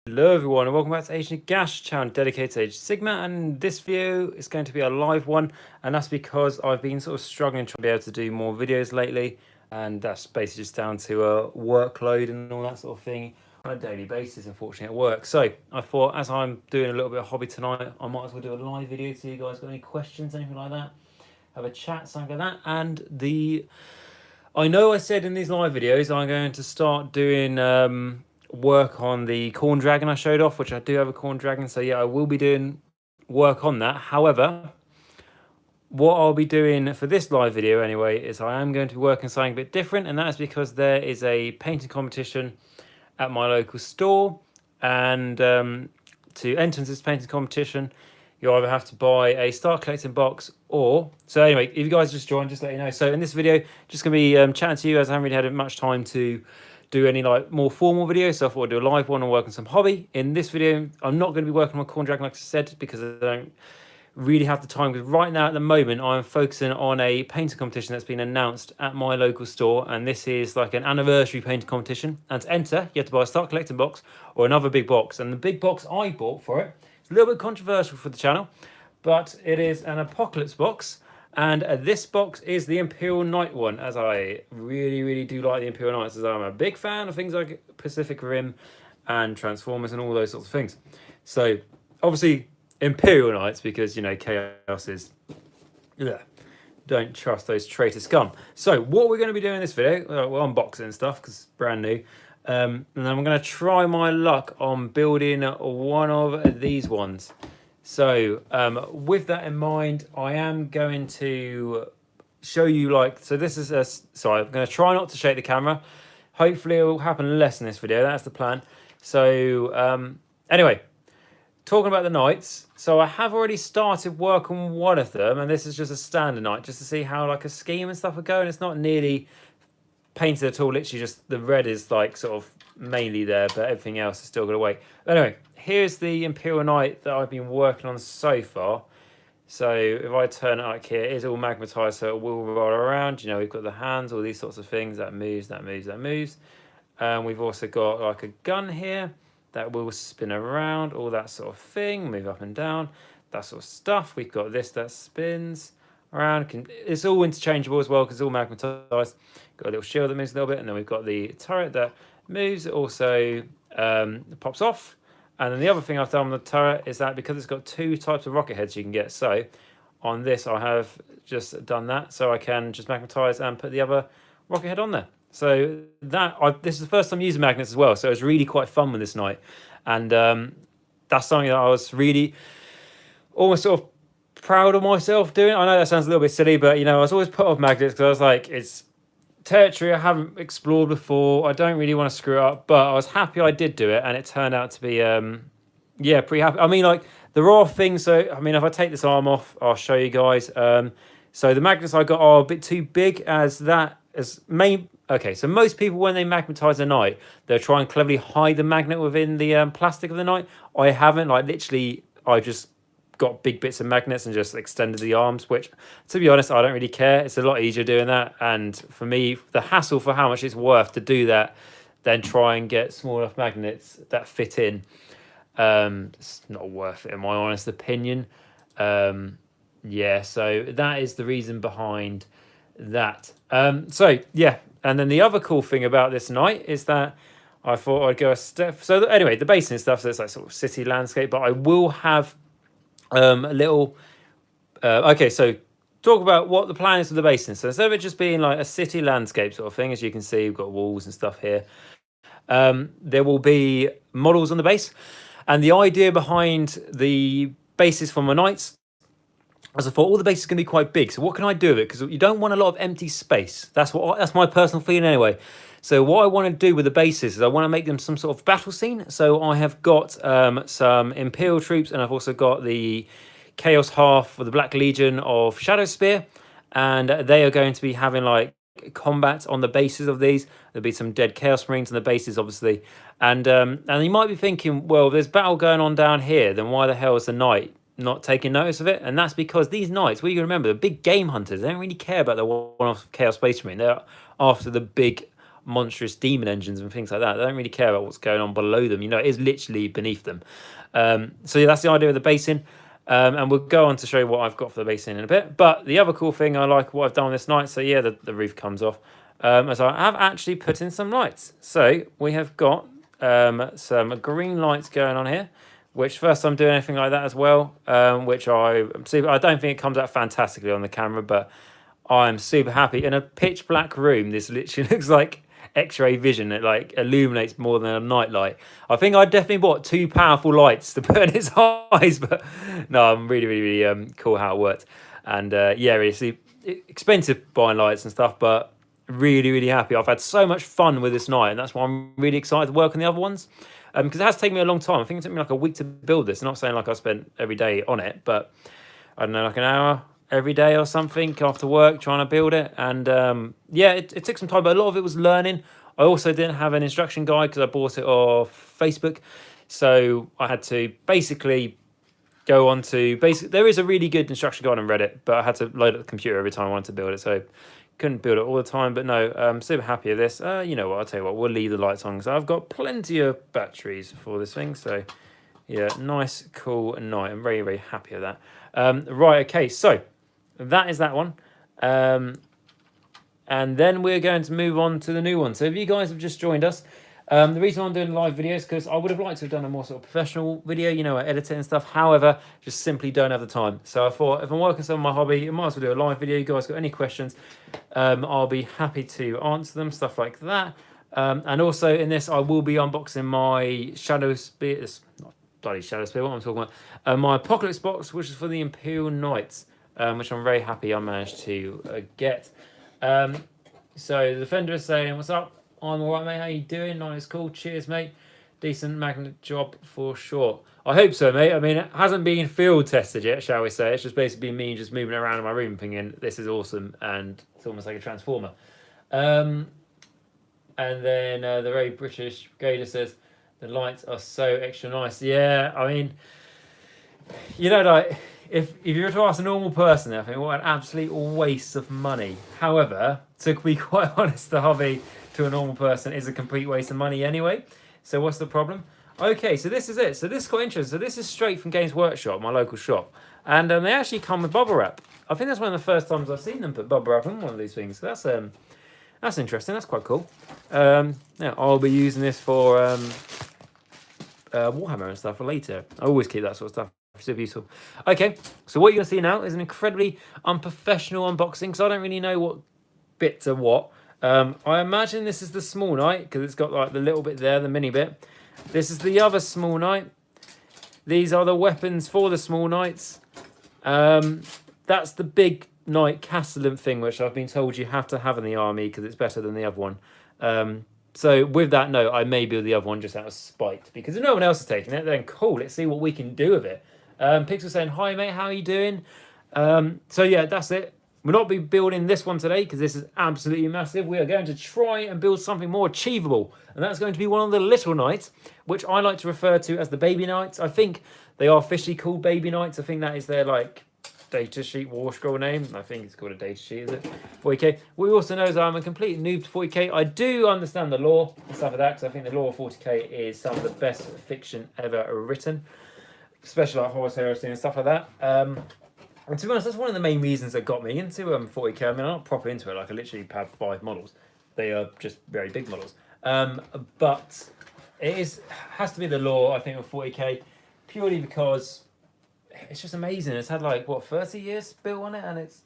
Hello everyone and welcome back to Nagash channel dedicated to Age Sigma, and this video is going to be a live one, and that's because I've been sort of struggling to be able to do more videos lately, and that's basically just down to workload and all that sort of thing on a daily basis, unfortunately, at work. So I thought, as I'm doing a little bit of hobby tonight, I might as well do a live video to you guys. Got any questions, anything like that? Have a chat, something like that. And I know I said in these live videos I'm going to start doing work on the corn dragon I showed off, which I do have a corn dragon. So yeah, I will be doing work on that. However, what I'll be doing for this live video anyway is I am going to be working something a bit different, and that is because there is a painting competition at my local store, and to enter into this painting competition, you either have to buy a start collecting box or... So anyway, if you guys just joined, just let you know. So in this video, just going to be chatting to you, as I haven't really had much time to do any like more formal videos, so I thought I'd do a live one and work on some hobby. In this video, I'm not going to be working on corn dragon like I said, because I don't really have the time, because right now at the moment I'm focusing on a painting competition that's been announced at my local store, and this is like an anniversary painting competition, and to enter you have to buy a start collecting box or another big box. And the big box I bought for it, it's a little bit controversial for the channel, but it is an apocalypse box, and this box is the Imperial Knight one, as I really do like the Imperial Knights, as I'm a big fan of things like Pacific Rim and Transformers and all those sorts of things. So obviously Imperial Knights, because you know Chaos is, yeah, don't trust those traitor scum. So what we're going to be doing in this video, we're unboxing stuff because it's brand new, and then I'm going to try my luck on building one of these ones. So with that in mind, I am going to show you, like, so this is a, sorry, I'm going to try not to shake the camera. Hopefully it will happen less in this video, that's the plan. So anyway, talking about the knights, so I have already started work on one of them, and this is just a standard knight, just to see how like a scheme and stuff are going. It's not nearly painted at all, literally just the red is like sort of mainly there, but everything else is still going to wait. Anyway, here's the Imperial Knight that I've been working on so far. So if I turn it like here, it is all magnetized, so it will roll around. You know, we've got the hands, all these sorts of things, that moves, that moves, that moves. We've also got like a gun here that will spin around, all that sort of thing, move up and down, that sort of stuff. We've got this that spins around. It's all interchangeable as well because it's all magnetized. Got a little shield that moves a little bit, and then we've got the turret that moves. It also pops off. And then the other thing I've done on the turret is that because it's got two types of rocket heads you can get, so on this I have just done that, so I can just magnetize and put the other rocket head on there. So this is the first time using magnets as well, so it was really quite fun with this knight, and that's something that I was really almost sort of proud of myself doing. I know that sounds a little bit silly, but you know, I was always put off magnets because I was like, it's territory I haven't explored before. I don't really want to screw it up, but I was happy I did do it, and it turned out to be yeah, pretty happy. I mean, like, there are things, so I mean, if I take this arm off, I'll show you guys. So the magnets I got are a bit too big, as that as main. Okay, so most people, when they magnetize a knight, they'll try and cleverly hide the magnet within the plastic of the knight. I haven't. Like, literally, I just got big bits of magnets and just extended the arms, which, to be honest, I don't really care. It's a lot easier doing that, and for me, the hassle for how much it's worth to do that than try and get small enough magnets that fit in, it's not worth it in my honest opinion. Yeah, so that is the reason behind that. So yeah, and then the other cool thing about this knight is that I thought I'd go a step. So anyway, the basing stuff, so it's like sort of city landscape, but I will have a little okay, so talk about what the plan is for the basin. So instead of it just being like a city landscape sort of thing, as you can see, we've got walls and stuff here. There will be models on the base, and the idea behind the bases for my knights, as I thought, all the bases going to be quite big. So what can I do with it? Because you don't want a lot of empty space. That's my personal feeling anyway. So what I want to do with the bases is I want to make them some sort of battle scene. So I have got some Imperial troops, and I've also got the Chaos half for the Black Legion of Shadow Spear, and they are going to be having like combat on the bases of these. There'll be some dead Chaos Marines on the bases, obviously, and you might be thinking, well, there's battle going on down here, then why the hell is the knight not taking notice of it? And that's because these knights, well, you remember, the big game hunters, they don't really care about the one-off Chaos Space Marine. They're after the big monstrous demon engines and things like that. They don't really care about what's going on below them. It is literally beneath them. So yeah, that's the idea of the basin. And we'll go on to show you what I've got for the basin in a bit. But the other cool thing I like what I've done this night, so yeah, the roof comes off, as I have actually put in some lights. So we have got some green lights going on here, which first time doing anything like that as well, which I don't think it comes out fantastically on the camera, but I'm super happy. In a pitch black room, this literally looks like X-ray vision. It like illuminates more than a night light. I think I definitely bought 2 powerful lights to put in his eyes, but no, I'm really cool how it worked. And yeah, really expensive buying lights and stuff, but really happy. I've had so much fun with this night, and that's why I'm really excited to work on the other ones. Because it has taken me a long time. I think it took me like a week to build this. I'm not saying like I spent every day on it, but I don't know, like an hour every day or something after work trying to build it. And yeah, it took some time, but a lot of it was learning. I also didn't have an instruction guide because I bought it off Facebook. So I had to basically go on to there is a really good instruction guide on Reddit, but I had to load up the computer every time I wanted to build it. So couldn't build it all the time, but no, I'm super happy with this. You know what, I'll tell you what, we'll leave the lights on because I've got plenty of batteries for this thing. So yeah, nice, cool night. I'm very happy with that. Right, okay, so that is that one. And then we're going to move on to the new one. So if you guys have just joined us, the reason I'm doing live videos is because I would have liked to have done a more sort of professional video, I edit it and stuff. However, just simply don't have the time. So I thought if I'm working on my hobby, I might as well do a live video. You guys got any questions, I'll be happy to answer them, stuff like that. And also in this, I will be unboxing my Shadow Spear, not bloody Shadow Spear, what am I talking about? My Apocalypse box, which is for the Imperial Knights, which I'm very happy I managed to get. So the Defender is saying, what's up? I'm alright, mate. How you doing? Nice, cool. Cheers, mate. Decent magnet job for sure. I hope so, mate. I mean, it hasn't been field tested yet, shall we say. It's just basically me just moving around in my room thinking, this is awesome, and it's almost like a transformer. And then the very British Gator says, the lights are so extra nice. Yeah, I mean, like, if you were to ask a normal person, I think, what an absolute waste of money. However, to be quite honest, the hobby to a normal person is a complete waste of money anyway. So what's the problem? Okay, so this is it. So this is quite interesting. So this is straight from Games Workshop, my local shop. And they actually come with bubble wrap. I think that's one of the first times I've seen them put bubble wrap on one of these things. So that's interesting. That's quite cool. Now I'll be using this for Warhammer and stuff for later. I always keep that sort of stuff. Super useful. Okay, so what you're going to see now is an incredibly unprofessional unboxing because I don't really know what bits are what. I imagine this is the small knight because it's got like the little bit there, the mini bit. This is the other small knight. These are the weapons for the small knights. That's the big knight castellan thing, which I've been told you have to have in the army because it's better than the other one. So with that note, I may build the other one just out of spite because if no one else is taking it, then cool, let's see what we can do with it. Pixel saying, hi mate, how are you doing? So yeah, that's it. We'll not be building this one today because this is absolutely massive. We are going to try and build something more achievable. And that's going to be one of the little knights, which I like to refer to as the baby knights. I think they are officially called baby knights. I think that is their like data sheet war scroll name. I think it's called a data sheet, is it? 40k. What we also know is I'm a complete noob to 40k. I do understand the lore and stuff like that because I think the lore of 40k is some of the best fiction ever written, especially like Horus Heresy and stuff like that. And to be honest, that's one of the main reasons that got me into 40k. I mean, I'm not proper into it. Like, I literally have 5 models. They are just very big models. But it has to be the lore, I think, of 40k, purely because it's just amazing. It's had, like, what, 30 years built on it? And it's...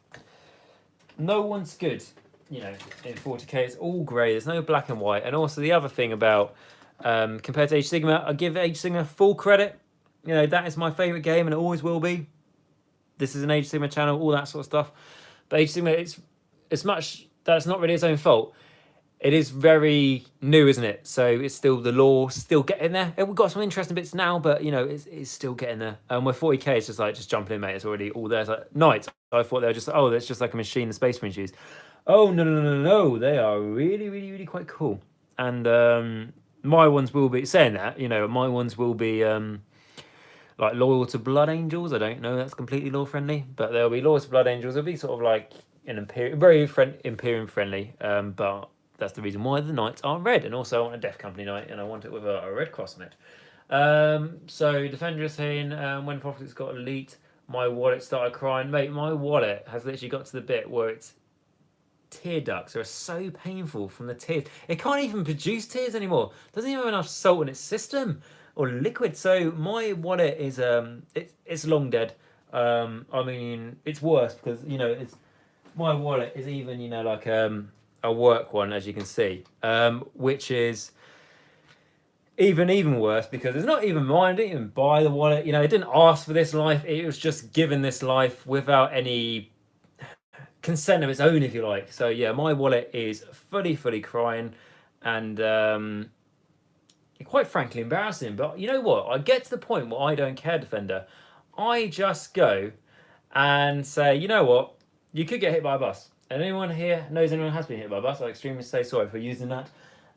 No one's good, in 40k. It's all grey. There's no black and white. And also the other thing about, compared to Age of Sigmar, I give Age of Sigmar full credit. That is my favourite game and it always will be. This is an Age of Sigmar channel, all that sort of stuff. But Age of Sigmar, it's much, that's not really its own fault. It is very new, isn't it? So it's still, the lore still getting there. We've got some interesting bits now, but, it's still getting there. And with 40k, it's just jumping in, mate. It's already all there. It's like Knights. I thought they were just, that's just like a machine the Space Marines use. Oh, no. They are really quite cool. And my ones will be, saying that, my ones will be... like loyal to Blood Angels. I don't know that's completely lore friendly, but they'll be loyal to Blood Angels. They'll be sort of like an Imperium, very Imperium friendly, but that's the reason why the knights are red. And also I want a Death Company knight, and I want it with a red cross on it. So Defender is saying, when Profits got elite, my wallet started crying. Mate, my wallet has literally got to the bit where it's tear ducts are so painful from the tears. It can't even produce tears anymore. It doesn't even have enough salt in its system or liquid. So my wallet is it's long dead. I mean, it's worse because it's my wallet is even like a work one, as you can see, which is even worse because it's not even mine. I didn't even buy the wallet. It didn't ask for this life. It was just given this life without any consent of its own, if you like. So yeah, my wallet is fully crying, and quite frankly embarrassing. But you know what? I get to the point where I don't care, Defender. I just go and say, you know what? You could get hit by a bus. And anyone here knows anyone has been hit by a bus. I extremely say sorry for using that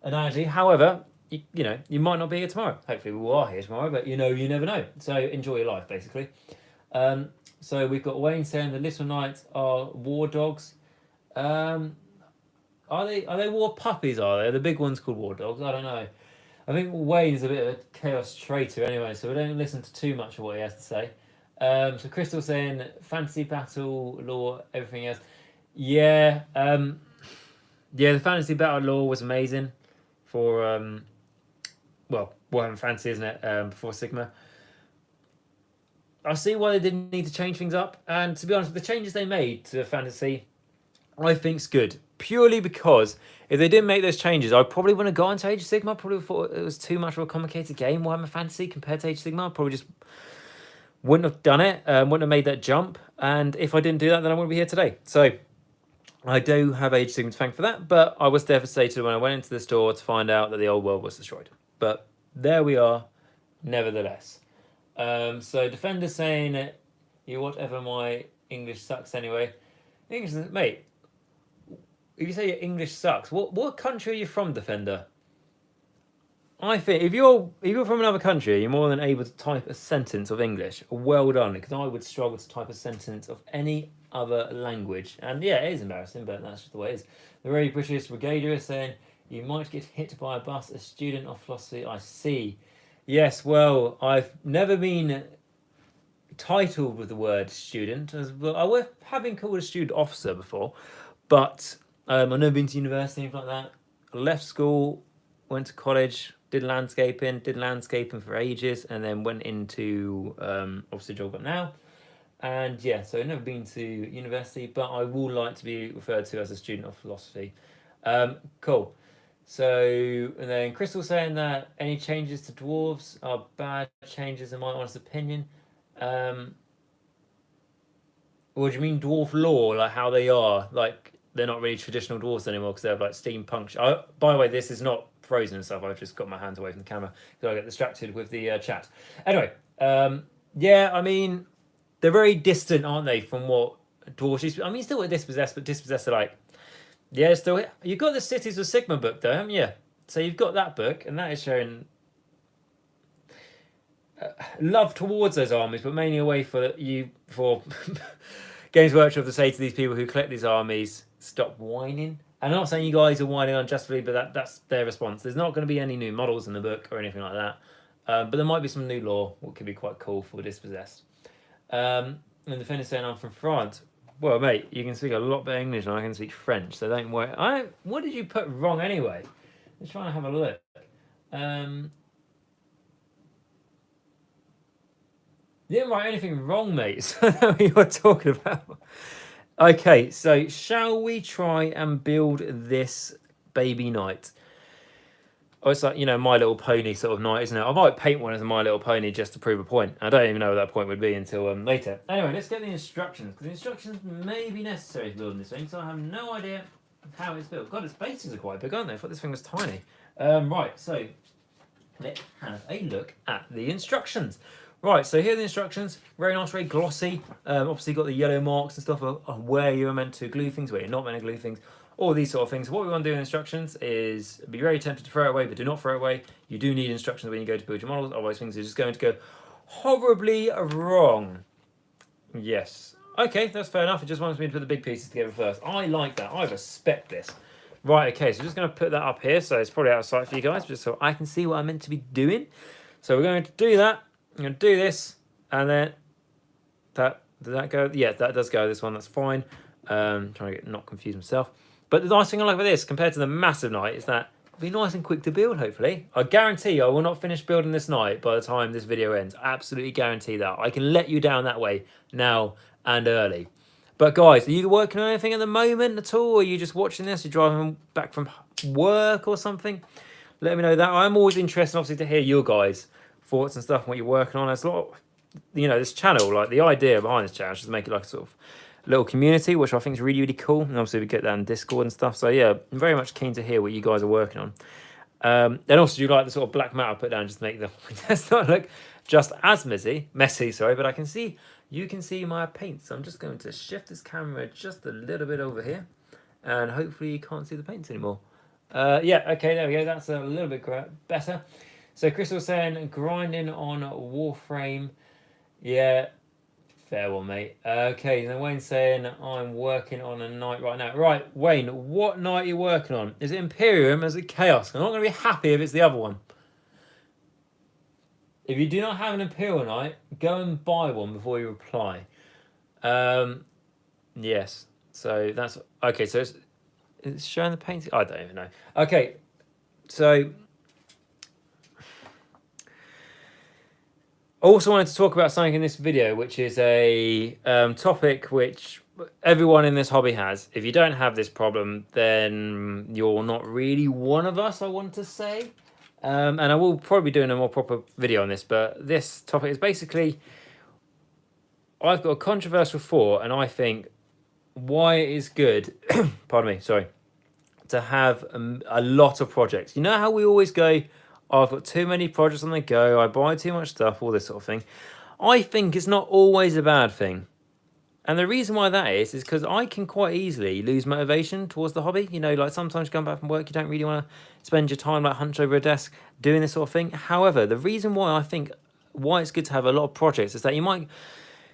analogy. However, you might not be here tomorrow. Hopefully we are here tomorrow, but you never know. So enjoy your life, basically. So we've got Wayne saying the little knights are war dogs. Are they war puppies? Are they? The big ones called war dogs? I don't know. I think Wayne's a bit of a chaos traitor anyway, so we don't listen to too much of what he has to say. So Crystal saying fantasy battle lore, everything else. Yeah, the fantasy battle lore was amazing for Warhammer Fantasy, isn't it? Before Sigma. I see why they didn't need to change things up, and to be honest, with the changes they made to fantasy, I think's good. Purely because if they didn't make those changes, I probably wouldn't have gone to Age of Sigma. I probably thought it was too much of a complicated game, Warhammer Fantasy, compared to Age of Sigma. I probably just wouldn't have done it, wouldn't have made that jump. And if I didn't do that, then I wouldn't be here today. So I do have Age of Sigma to thank for that, but I was devastated when I went into the store to find out that the old world was destroyed. But there we are, nevertheless. So Defender saying, you whatever, my English sucks anyway. English, mate. If you say your English sucks, what country are you from, Defender? I think if you're from another country, you're more than able to type a sentence of English. Well done, because I would struggle to type a sentence of any other language. And yeah, it is embarrassing, but that's just the way it is. The very British Brigadier is saying, you might get hit by a bus, a student of philosophy, I see. Yes, well, I've never been titled with the word student. I have been called a student officer before, but I've never been to university, anything like that. I left school, went to college, did landscaping for ages, and then went into obviously the job I've got now. And yeah, so I've never been to university, but I would like to be referred to as a student of philosophy. Cool. So, and then Crystal saying that any changes to dwarves are bad changes in my honest opinion. What do you mean dwarf lore? Like how they are? Like they're not really traditional dwarves anymore because they have like steampunk. By the way, this is not frozen and stuff. I've just got my hands away from the camera so I get distracted with the chat. Anyway, yeah, I mean, they're very distant, aren't they, from what dwarves used to be? I mean, still with Dispossessed, but Dispossessed are like, yeah, still. You've got the Cities of Sigma book, though, haven't you? So you've got that book, and that is showing love towards those armies, but mainly away for Games Workshop to say to these people who collect these armies, stop whining. I'm not saying you guys are whining unjustly, but that's their response. There's not going to be any new models in the book or anything like that, but there might be some new lore, what could be quite cool for Dispossessed. And the Defender saying I'm from France. Well, mate, you can speak a lot better English than I can speak French, so don't worry. What did you put wrong anyway? Let's try and have a look. You didn't write anything wrong, mate. So I know what you're talking about. Okay, so shall we try and build this baby knight? Oh, it's like, My Little Pony sort of knight, isn't it? I might paint one as a My Little Pony just to prove a point. I don't even know what that point would be until later. Anyway, let's get the instructions, because the instructions may be necessary to build this thing, so I have no idea how it's built. God, its bases are quite big, aren't they? I thought this thing was tiny. Right, so let's have a look at the instructions. Right, so here are the instructions. Very nice, very glossy. Obviously got the yellow marks and stuff of where you're meant to glue things, where you're not meant to glue things, all these sort of things. What we want to do in instructions is be very tempted to throw it away, but do not throw it away. You do need instructions when you go to build your models, otherwise things are just going to go horribly wrong. Yes. Okay, that's fair enough. It just wants me to put the big pieces together first. I like that. I respect this. Right, okay, so I'm just going to put that up here, so it's probably out of sight for you guys, just so I can see what I'm meant to be doing. So we're going to do that. I'm going to do this, and then that, did that go? Yeah, that does go, this one, that's fine. Trying to get not confuse myself. But the nice thing I like about this, compared to the massive night, is that it'll be nice and quick to build, hopefully. I guarantee I will not finish building this night by the time this video ends. Absolutely guarantee that. I can let you down that way now and early. But guys, are you working on anything at the moment at all? Or are you just watching this? You're driving back from work or something? Let me know that. I'm always interested, obviously, to hear your guys' thoughts and stuff and what you're working on. There's a lot, this channel, like the idea behind this channel is to make it like a sort of little community, which I think is really, really cool. And obviously we get that in Discord and stuff. So yeah, I'm very much keen to hear what you guys are working on. And also, do you like the sort of black mat I put down just to make the that's not look just as messy, sorry, but I can see, you can see my paint. So I'm just going to shift this camera just a little bit over here, and hopefully you can't see the paint anymore. Yeah, okay, there we go. That's a little bit better. So Crystal saying grinding on Warframe. Yeah, fair one, mate. Okay, then Wayne's saying I'm working on a night right now. Right, Wayne, what night are you working on? Is it Imperium? Is it Chaos? I'm not going to be happy if it's the other one. If you do not have an Imperial night, go and buy one before you reply. Yes. So that's okay. So it's showing the painting. I don't even know. Okay. So I also wanted to talk about something in this video, which is a topic which everyone in this hobby has. If you don't have this problem, then you're not really one of us, I want to say. And I will probably be doing a more proper video on this, but this topic is basically, I've got a controversial thought, and I think why it is good, pardon me, sorry, to have a lot of projects. You know how we always go, oh, I've got too many projects on the go, I buy too much stuff, all this sort of thing. I think it's not always a bad thing. And the reason why that is because I can quite easily lose motivation towards the hobby. Like sometimes going back from work, you don't really want to spend your time like hunched over a desk doing this sort of thing. However, the reason why I think why it's good to have a lot of projects is that you might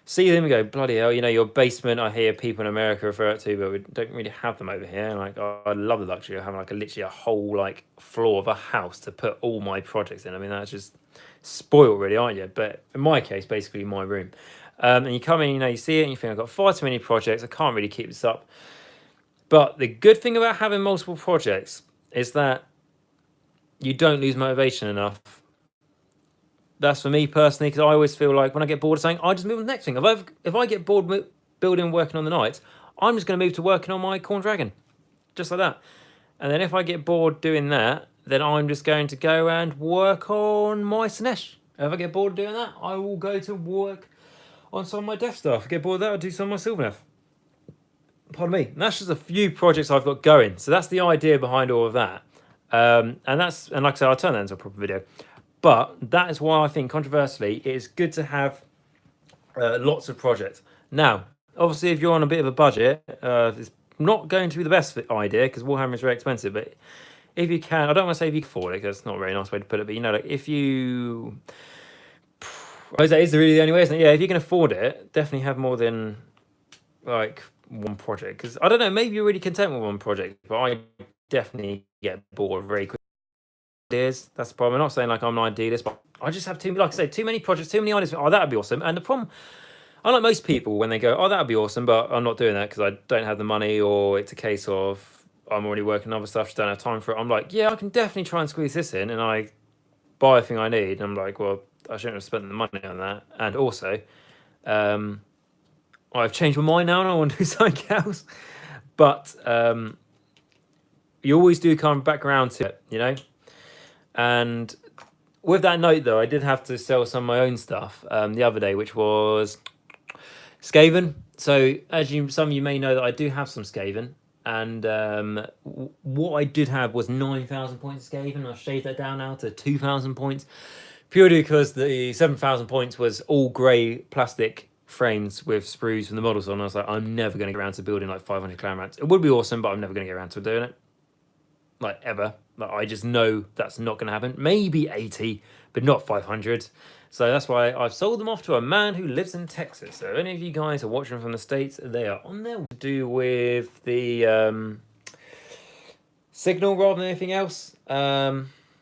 see them and go, bloody hell, your basement, I hear people in America refer it to, but we don't really have them over here. Like, I love the luxury of having like literally a whole like floor of a house to put all my projects in. I mean, that's just spoiled really, aren't you? But in my case, basically my room. And you come in, you see it and you think, I've got far too many projects, I can't really keep this up. But the good thing about having multiple projects is that you don't lose motivation enough. That's for me personally, because I always feel like when I get bored of something, I just move on to the next thing. If I get bored building and working on the nights, I'm just going to move to working on my Corn Dragon. Just like that. And then if I get bored doing that, then I'm just going to go and work on my Sinesh. If I get bored doing that, I will go to work on some of my Death Star. If I get bored of that, I'll do some of my Sylvaneth. Pardon me. And that's just a few projects I've got going. So that's the idea behind all of that. And like I said, I'll turn that into a proper video. But that is why I think, controversially, it is good to have lots of projects. Now, obviously, if you're on a bit of a budget, it's not going to be the best idea because Warhammer is very expensive. But if you can, I don't want to say if you can afford it because it's not a very nice way to put it. But like if you, that is really the only way, isn't it? Yeah, if you can afford it, definitely have more than like one project. Because I don't know, maybe you're really content with one project, but I definitely get bored very quickly. Ideas. That's the problem. I'm not saying like I'm an idealist, but I just have too many projects, too many ideas. Oh, that'd be awesome. And the problem, unlike most people, when they go, oh, that'd be awesome, but I'm not doing that because I don't have the money, or it's a case of I'm already working on other stuff, just don't have time for it. I'm like, yeah, I can definitely try and squeeze this in, and I buy a thing I need. And I'm like, well, I shouldn't have spent the money on that. And also, I've changed my mind now, and I want to do something else. But you always do come back around to it, And with that note, though, I did have to sell some of my own stuff the other day, which was Skaven. So as some of you may know that I do have some Skaven. And what I did have was 9,000 points Skaven. I've shaved that down now to 2,000 points. Purely because the 7,000 points was all grey plastic frames with sprues from the models on. I was like, I'm never going to get around to building like 500 clan rats. It would be awesome, but I'm never going to get around to doing it. Like ever. Like I just know that's not going to happen. Maybe 80, but not 500. So that's why I've sold them off to a man who lives in Texas. So if any of you guys are watching from the States, they are on their way to do with the signal rather than anything else,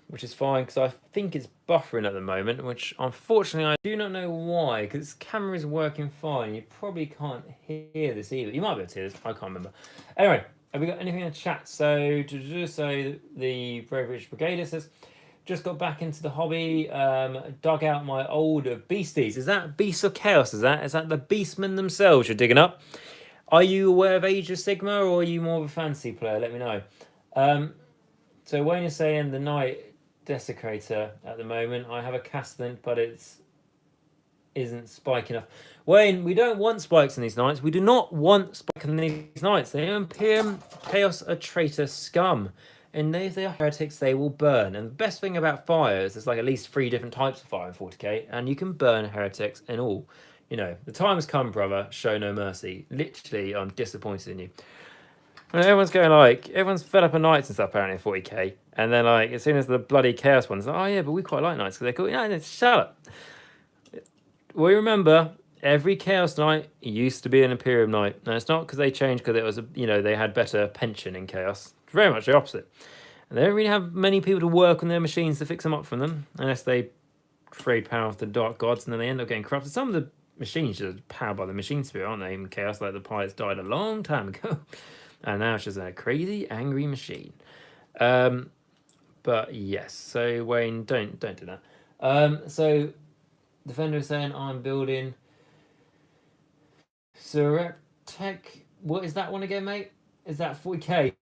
which is fine because I think it's buffering at the moment, which unfortunately I do not know why, because its camera is working fine. You probably can't hear this either. You might be able to hear this, I can't remember. Anyway, have we got anything in the chat? So the Brave British Brigadier says, just got back into the hobby, dug out my old beasties. Is that Beasts of Chaos? Is that the beastmen themselves you're digging up? Are you aware of Age of Sigma, or are you more of a fantasy player? Let me know. So Wayne is saying the Night Desecrator at the moment. I have a Castellan, but isn't spike enough. Wayne, we don't want spikes in these knights. We do not want spikes in these knights. The Imperium Chaos are traitor scum. And if they are heretics, they will burn. And the best thing about fire is there's like at least 3 different types of fire in 40k, and you can burn heretics in all. You know, the time has come, brother. Show no mercy. Literally, I'm disappointed in you. And everyone's going like, everyone's fed up of knights and stuff apparently in 40k. And then like, as soon as the bloody chaos one's like, oh yeah, but we quite like knights because they're cool. No, shut up. We remember every chaos knight used to be an Imperium knight. And it's not because they changed because it was, they had better pension in chaos. It's very much the opposite. And they don't really have many people to work on their machines to fix them up from them, unless they trade power with the dark gods and then they end up getting corrupted. Some of the machines are powered by the machine spirit, aren't they? In chaos, like the pirates died a long time ago. And now it's just a crazy, angry machine. But yes, so Wayne, don't do that. So Defender is saying I'm building Sureptech. What is that one again, mate? Is that 40k?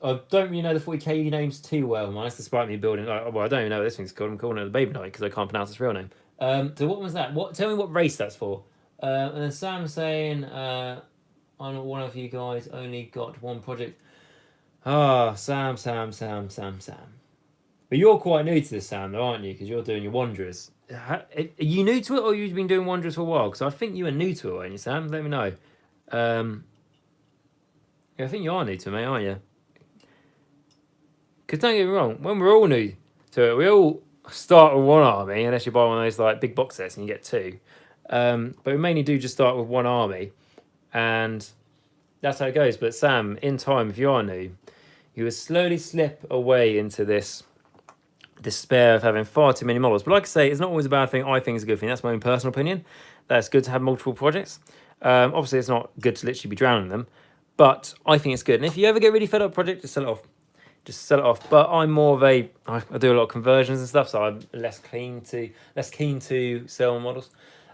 I don't really know the 40k names too well, man. That's despite me building. Well, I don't even know what this thing's called. I'm calling it the Baby Knight because I can't pronounce its real name. So what was that? Tell me what race that's for. And then Sam saying, I'm one of you guys only got one project. Sam. But you're quite new to this, Sam, though, aren't you? Because you're doing your Wanderers. Are you new to it, or you've been doing Wanderers for a while? Because I think you are new to it, aren't you, Sam? Let me know. I think you are new to it, mate, aren't you? Because don't get me wrong, when we're all new to it, we all start with one army, unless you buy one of those like big box sets and you get 2. But we mainly do just start with one army, and that's how it goes. But Sam, in time, if you are new, you will slowly slip away into this despair of having far too many models. But like I say, it's not always a bad thing. I think it's a good thing. That's my own personal opinion. That's good to have multiple projects. Obviously, it's not good to literally be drowning them, but I think it's good. And if you ever get really fed up with a project, just sell it off. Just sell it off. But I'm more of I do a lot of conversions and stuff, so I'm less keen to sell models.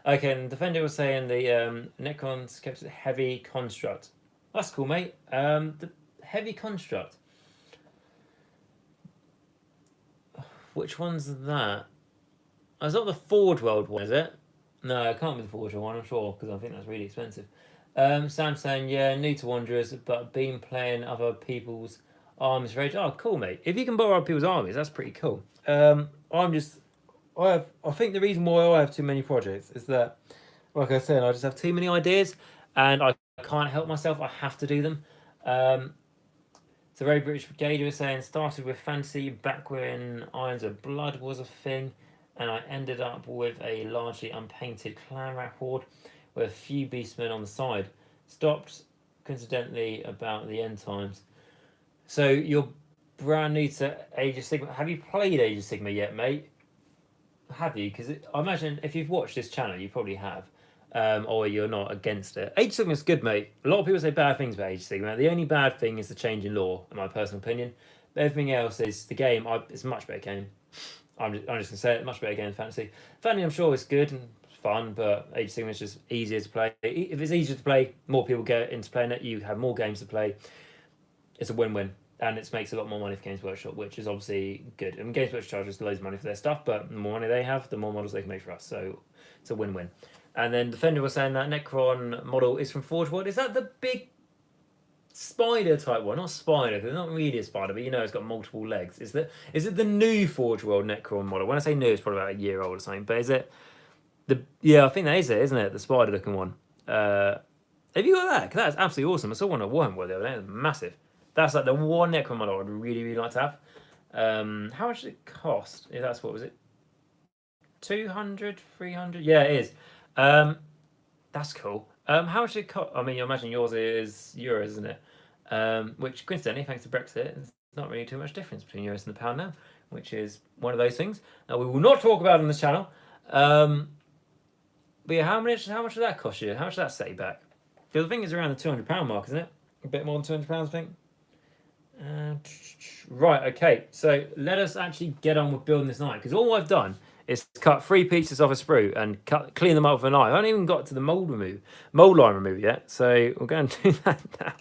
Okay, and Defender was saying the Necron's kept a heavy construct. That's cool, mate. The heavy construct. Which one's that? Oh, it's not the Forge World one, is it? No, it can't be the Forge World one, I'm sure, because I think that's really expensive. Sam saying, yeah, new to Wanderers, but been playing other people's armies for age. Oh, cool, mate. If you can borrow other people's armies, that's pretty cool. I think the reason why I have too many projects is that, like I said, I just have too many ideas, and I can't help myself. I have to do them. So very British Brigadier is saying, started with fantasy back when Irons of Blood was a thing, and I ended up with a largely unpainted clan rat horde with a few beastmen on the side. Stopped, coincidentally, about the end times. So you're brand new to Age of Sigma. Have you played Age of Sigma yet, mate? Have you? Because I imagine if you've watched this channel, you probably have. Or you're not against it. Age of Sigma is good, mate. A lot of people say bad things about Age of Sigma. The only bad thing is the change in law, in my personal opinion. But everything else is the game. It's a much better game. I'm just going to say it, much better game than Fantasy. Fantasy, I'm sure, is good and fun, but Age of Sigma is just easier to play. If it's easier to play, more people get into playing it. You have more games to play. It's a win-win. And it makes a lot more money for Games Workshop, which is obviously good. And Games Workshop charges loads of money for their stuff, but the more money they have, the more models they can make for us. So it's a win-win. And then Defender was saying that Necron model is from Forge World. Is that the big spider type one? Not spider, because it's not really a spider, but it's got multiple legs. Is it the new Forge World Necron model? When I say new, it's probably about a year old or something. But is it I think that is it, isn't it? The spider looking one. Have you got that? Because that is absolutely awesome. I saw one at Warhammer the other day. It's massive. That's like the one Necron model I'd really, really like to have. How much did it cost? If that's what was it? 200, 300? Yeah, it is. That's cool. How much did it cost? I mean, you imagine yours is euros, isn't it? Which coincidentally, thanks to Brexit, not really too much difference between euros and the pound now, which is one of those things that we will not talk about on this channel. But yeah, how much does that cost you? How much does that set you back? Because I think it's around the £200 mark, isn't it? A bit more than £200, I think. Right, okay. So let us actually get on with building this knife, because all I've done is cut 3 pieces off a sprue and clean them up with a knife. I haven't even got to the mold line remove yet. So we're going to do that now.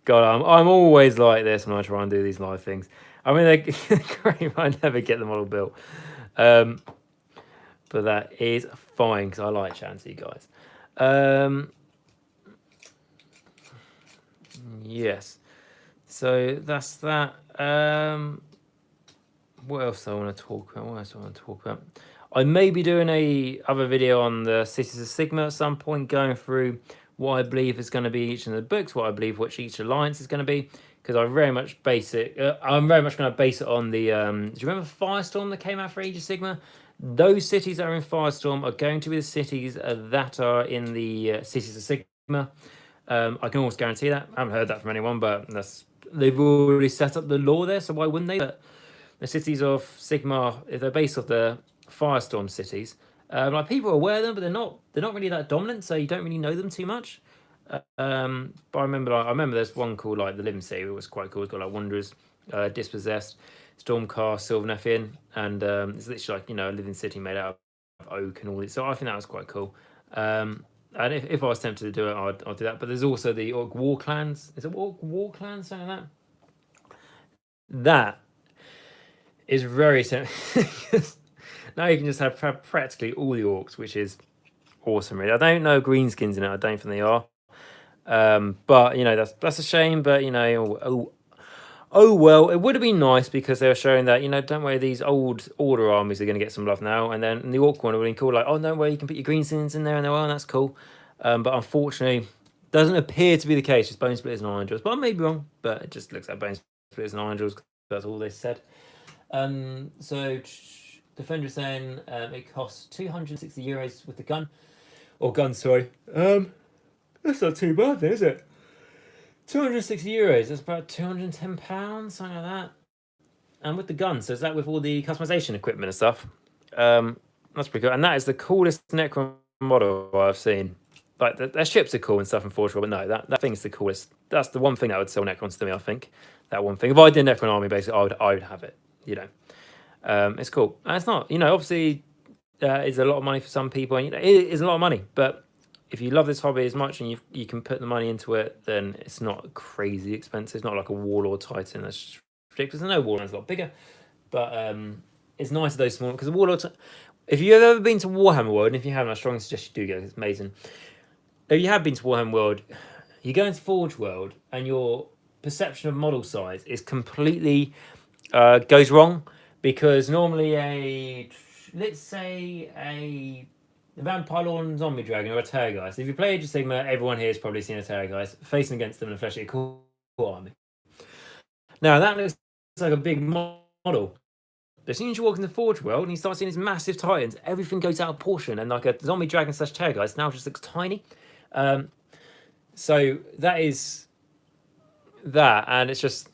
God, I'm always like this when I try and do these live things. I mean, they're great, but I never get the model built. But that is fine, because I like chatting to you guys. Yes. So that's that. What else do I want to talk about? I may be doing a other video on the Cities of Sigma at some point, going through what I believe is going to be each of the books, what I believe which each alliance is going to be, because I very much base it. I'm very much going to base it on the. Do you remember Firestorm that came out for Age of Sigma? Those cities that are in Firestorm are going to be the cities that are in the Cities of Sigma. I can almost guarantee that. I haven't heard that from anyone, but they've already set up the law there, so why wouldn't they? But the cities of Sigma, if they're based off the Firestorm cities, like people are aware of them, but they're not really that dominant, so you don't really know them too much. But I remember there's one called like the Living City, it was quite cool. It's got like Wanderers, Dispossessed, Stormcast, Sylvanethian, and it's literally like, a living city made out of oak and all this. So I think that was quite cool. And if I was tempted to do it, I'd do that. But there's also the Orc War Clans. Is it Orc War Clans? Something like that. That is very simple. Now you can just have practically all the orcs, which is awesome. Really, I don't know greenskins in it. I don't think they are. But that's a shame. But oh well, it would have been nice, because they were showing that, don't worry, these old order armies are going to get some love now. And then the orc one would have been cool, like, oh, no way, you can put your greenskins in there, and they're, oh, that's cool. But unfortunately, doesn't appear to be the case. It's Bone Splitters and Iron Jaws, but I may be wrong. But it just looks like Bone Splitters and Iron Jaws. That's all they said. So Defender saying it costs €260 with the gun, or guns. Sorry. That's not too bad, then, is it? €260. That's about £210, something like that. And with the gun, so is that with all the customization equipment and stuff? That's pretty cool. And that is the coolest Necron model I've seen. Like their ships are cool and stuff in Forge World, but no, that thing is the coolest. That's the one thing that would sell Necrons to me, I think. That one thing. If I did Necron army, basically, I would have it. It's cool. And it's not, obviously, it's a lot of money for some people, and it is a lot of money. But if you love this hobby as much and you can put the money into it, then it's not crazy expensive. It's not like a Warlord Titan that's just ridiculous. I know Warlord's a lot bigger, but it's nice of those small, because the Warlord. If you've ever been to Warhammer World, and if you haven't, I strongly suggest you do go. It's amazing. If you have been to Warhammer World, you go into Forge World, and your perception of model size is completely goes wrong, because normally let's say a Vampire Lord and Zombie Dragon or a Terrorgeist. If you play Age of Sigma, everyone here has probably seen a Terrorgeist facing against them in a fleshly cool army. Now that looks like a big model. But as soon as you walk in the Forge World and you start seeing these massive Titans, everything goes out of proportion, and like a Zombie Dragon / Terrorgeist now just looks tiny. So that is that, and it's just,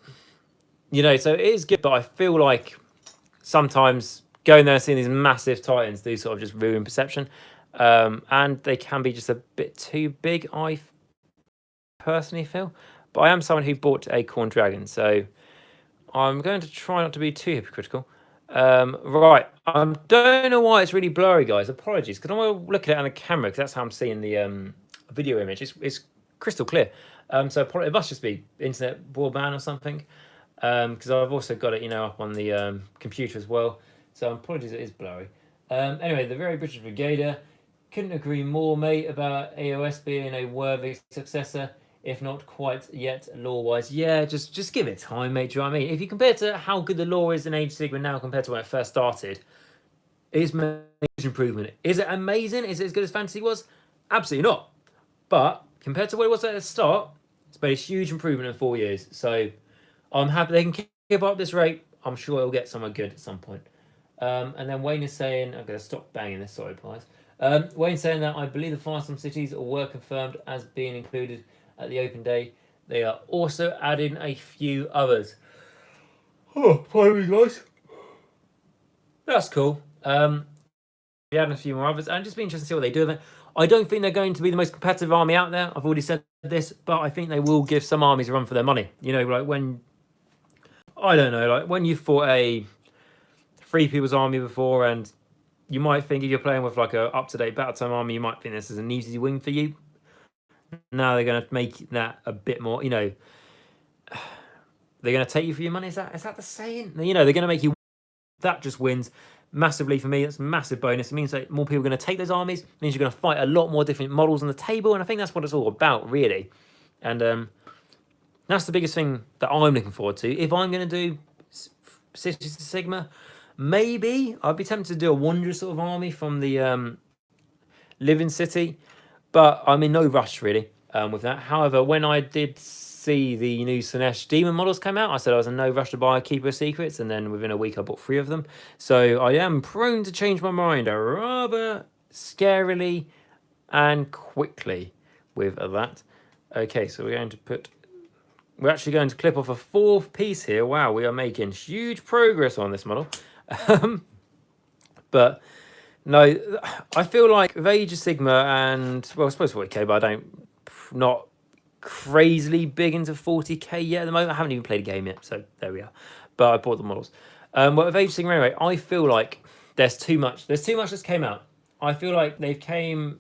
so it is good, but I feel like sometimes going there and seeing these massive Titans do sort of just ruin perception, and they can be just a bit too big, I personally feel. But I am someone who bought Acorn Dragon, so I'm going to try not to be too hypocritical. Right, I don't know why it's really blurry, guys. Apologies, because I want to look at it on the camera, because that's how I'm seeing the video image. It's crystal clear. So it must just be internet broadband or something, because I've also got it, up on the computer as well. So apologies, it is blurry. Anyway, the Very British Brigader, couldn't agree more, mate, about AOS being a worthy successor, if not quite yet lore-wise. Yeah, just give it time, mate. Do you know what I mean? If you compare to how good the lore is in Age of Sigma now compared to when it first started, it's major improvement. Is it amazing? Is it as good as Fantasy was? Absolutely not. But compared to what it was at the start, it's made a huge improvement in 4 years. So I'm happy they can keep up this rate. I'm sure it'll get somewhere good at some point. And then Wayne is saying, I'm going to stop banging this, sorry, guys. Wayne saying that I believe the Firestorm cities were confirmed as being included at the open day. They are also adding a few others. Oh, pardon me, guys. That's cool. We had a few more others, and just be interested to see what they do with it. I don't think they're going to be the most competitive army out there. I've already said this, but I think they will give some armies a run for their money. You know, like when I don't know, like when you fought a Free People's Army before, and you might think if you're playing with like a up-to-date battle time army, you might think this is an easy win for you. Now they're going to make that a bit more. You know, they're going to take you for your money. Is that the saying? You know, they're going to make you. That just wins massively for me. That's a massive bonus. It means that more people are going to take those armies. It means you're going to fight a lot more different models on the table, and I think that's what it's all about, really. And that's the biggest thing that I'm looking forward to. If I'm going to do Cities of Sigma, maybe I'd be tempted to do a Wanderer sort of army from the Living City, but I'm in no rush really with that. However, when I did see the new Slanesh demon models come out, I said I was in no rush to buy Keeper of Secrets, and then within a week I bought 3 of them. So I am prone to change my mind rather scarily and quickly with that. Okay, so we're actually going to clip off a 4th piece here. Wow, we are making huge progress on this model. But no, I feel like with Age of Sigma and, well, I suppose 40k, but not crazily big into 40k yet at the moment. I haven't even played a game yet, so there we are. But I bought the models. But with Age of Sigma anyway, I feel like there's too much. There's too much that's came out. I feel like with Age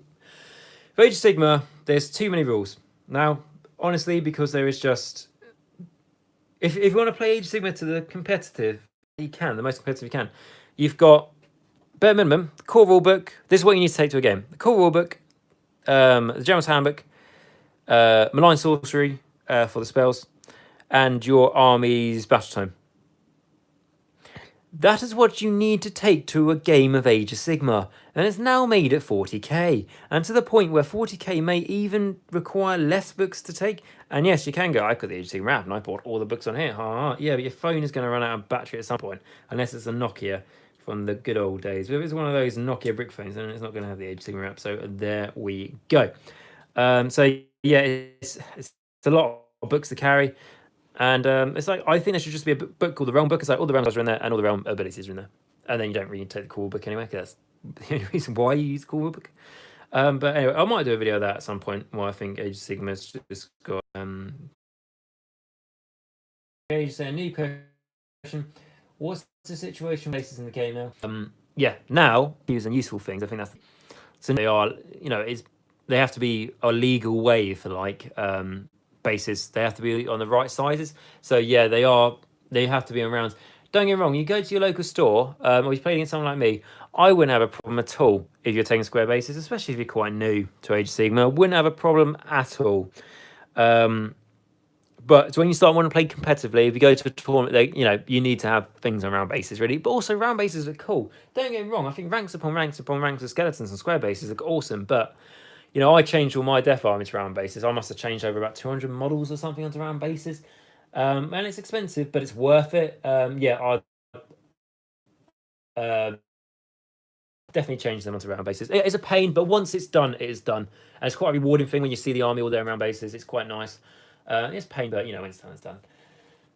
of Sigma, there's too many rules. Now, honestly, because there is just, if you want to play Age of Sigma to the competitive, you can, the most competitive you can. You've got bare minimum, the core rulebook. This is what you need to take to a game. The core rulebook, the General's Handbook, Malign Sorcery for the spells, and your army's battle time. That is what you need to take to a game of Age of Sigma, and it's now made at 40k, and to the point where 40k may even require less books to take. And yes, you can go, I got the Age of Sigma app and I bought all the books on here. Yeah, but your phone is going to run out of battery at some point, unless it's a Nokia from the good old days. But if it's one of those Nokia brick phones, then it's not going to have the Age of Sigma app, so there we go. So yeah, it's a lot of books to carry. And it's like, I think there should just be a book called the Realm Book. It's like all the realms are in there and all the realm abilities are in there. And then you don't really take the core book anyway, because that's the only reason why you use the core book. But anyway, I might do a video of that at some point where I think Age of Sigma's just got Age a new question. What's the situation bases in the game now? Yeah, now using useful things. I think that's so they are, you know, they have to be a legal way for like bases. They have to be on the right sizes. So yeah, they have to be around. Don't get me wrong, you go to your local store, or you're playing against someone like me, I wouldn't have a problem at all if you're taking square bases, especially if you're quite new to Age of Sigma. Wouldn't have a problem at all. But when you start wanting to play competitively, if you go to a tournament, you know, you need to have things on round bases, really. But also, round bases are cool. Don't get me wrong. I think ranks upon ranks upon ranks of skeletons and square bases look awesome. But, you know, I changed all my Death Army to round bases. I must have changed over about 200 models or something onto round bases. And it's expensive, but it's worth it. Yeah, I'd definitely change them onto round bases. It's a pain, but once it's done, it is done. And it's quite a rewarding thing when you see the army all there around bases. It's quite nice. It's a pain, but, you know, when it's done, it's done.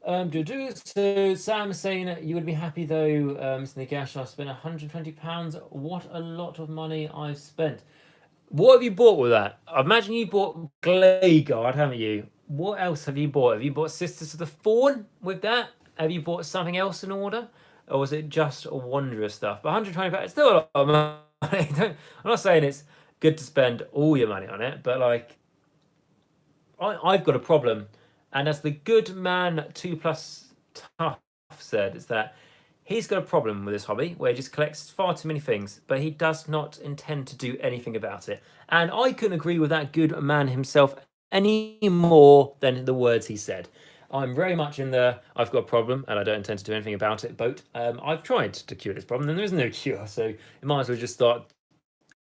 So Sam is saying that you would be happy though, Mr. Nagash. I've spent £120. What a lot of money I've spent. What have you bought with that? I imagine you bought Glayguard, haven't you? What else have you bought? Have you bought Sisters of the Fawn with that? Have you bought something else in order? Or was it just Wanderer stuff? But £120, it's still a lot of money. I'm not saying it's good to spend all your money on it, but like, I've got a problem. And as the good man 2+ Tough said, is that he's got a problem with this hobby where he just collects far too many things, but he does not intend to do anything about it. And I couldn't agree with that good man himself any more than the words he said. I'm very much in the I've got a problem and I don't intend to do anything about it boat. I've tried to cure this problem and there is no cure, so you might as well just start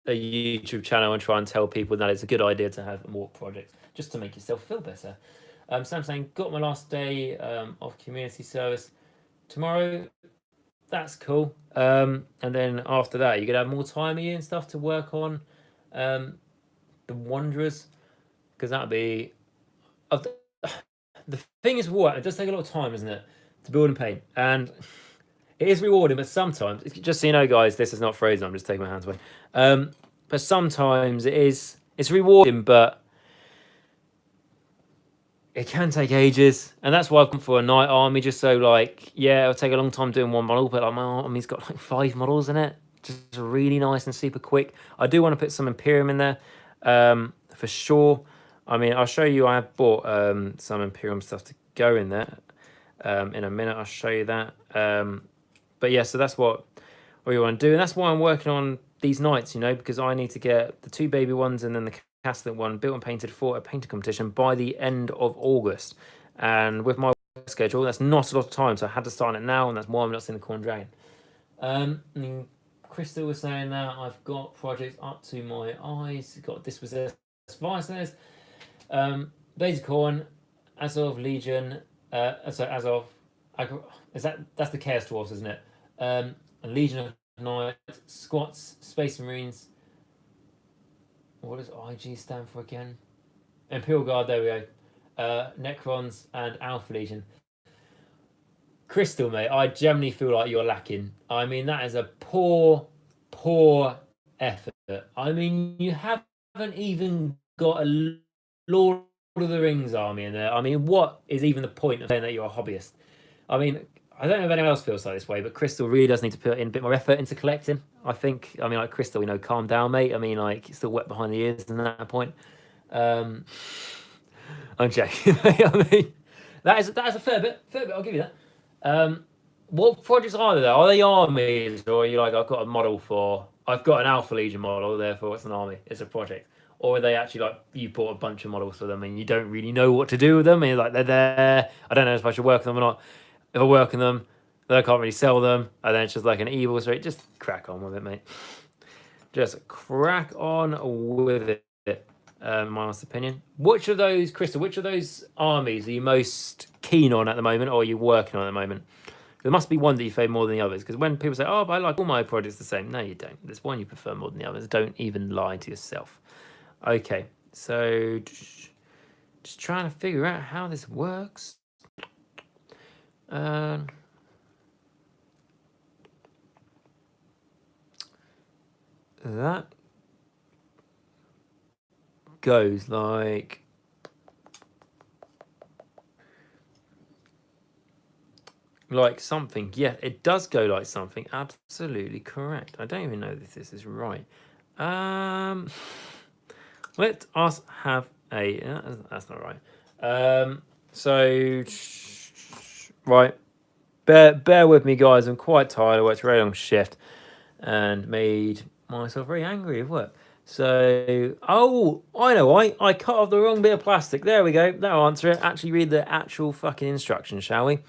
a YouTube channel and try and tell people that it's a good idea to have more projects just to make yourself feel better. Sam saying, got my last day of community service tomorrow. That's cool. And then after that, you're going to have more time and stuff to work on the Wanderers. Because that'll be... The thing is, what? It does take a lot of time, isn't it? to build and paint, and it is rewarding. But sometimes, just so you know, guys, this is not frozen. I'm just taking my hands away. But sometimes it's rewarding, but it can take ages, and that's why I've gone for a night army. Just so, like, yeah, it'll take a long time doing one model, but like my army's got like 5 models in it, just really nice and super quick. I do want to put some Imperium in there, for sure. I mean, I'll show you. I have bought some Imperium stuff to go in there. In a minute, I'll show you that. But yeah, so that's what we want to do, and that's why I'm working on these nights, you know, because I need to get the 2 baby ones and then the Catholic one built and painted for a painter competition by the end of August. And with my schedule, that's not a lot of time, so I had to start on it now, and that's why I'm not seeing the Corn Dragon. I mean, Crystal was saying that I've got projects up to my eyes. Got This Was This, Vices, Blaze of Corn, Azov Legion, that's the Chaos Dwarfs, isn't it? Legion of Night, Squats, Space Marines. What does IG stand for again? Imperial Guard, there we go. Necrons and Alpha Legion. Crystal, mate, I generally feel like you're lacking. I mean, that is a poor effort. I mean, you haven't even got a Lord of the Rings army in there. I mean, what is even the point of saying that you're a hobbyist? I mean, I don't know if anyone else feels like this way, but Crystal really does need to put in a bit more effort into collecting, I think. I mean, like, Crystal, you know, calm down, mate. I mean, like, it's still wet behind the ears at that point. I'm joking. I mean, that is a fair bit. I'll give you that. What projects are there? Are they armies, or are you like, I've got an Alpha Legion model, therefore it's an army, it's a project? Or are they actually like, you bought a bunch of models for them and you don't really know what to do with them, and you're like, they're there, I don't know if I should work on them or not. If I work on them, then I can't really sell them, and then it's just like an evil straight. Just crack on with it, mate. Just crack on with it. My honest opinion. Which of those, Crystal, which of those armies are you most keen on at the moment, or are you working on at the moment? There must be one that you favour more than the others, because when people say, oh, but I like all my projects the same. No, you don't. There's one you prefer more than the others. Don't even lie to yourself. Okay, so just trying to figure out how this works. That goes like something. Yeah, it does go like something. Absolutely correct. I don't even know if this is right. Let us have a... that's not right. So, right. Bear with me, guys. I'm quite tired. I worked a very long shift and made myself very angry at work. So, oh, I know why. I cut off the wrong bit of plastic. There we go. That'll answer it. Actually read the actual fucking instructions, shall we?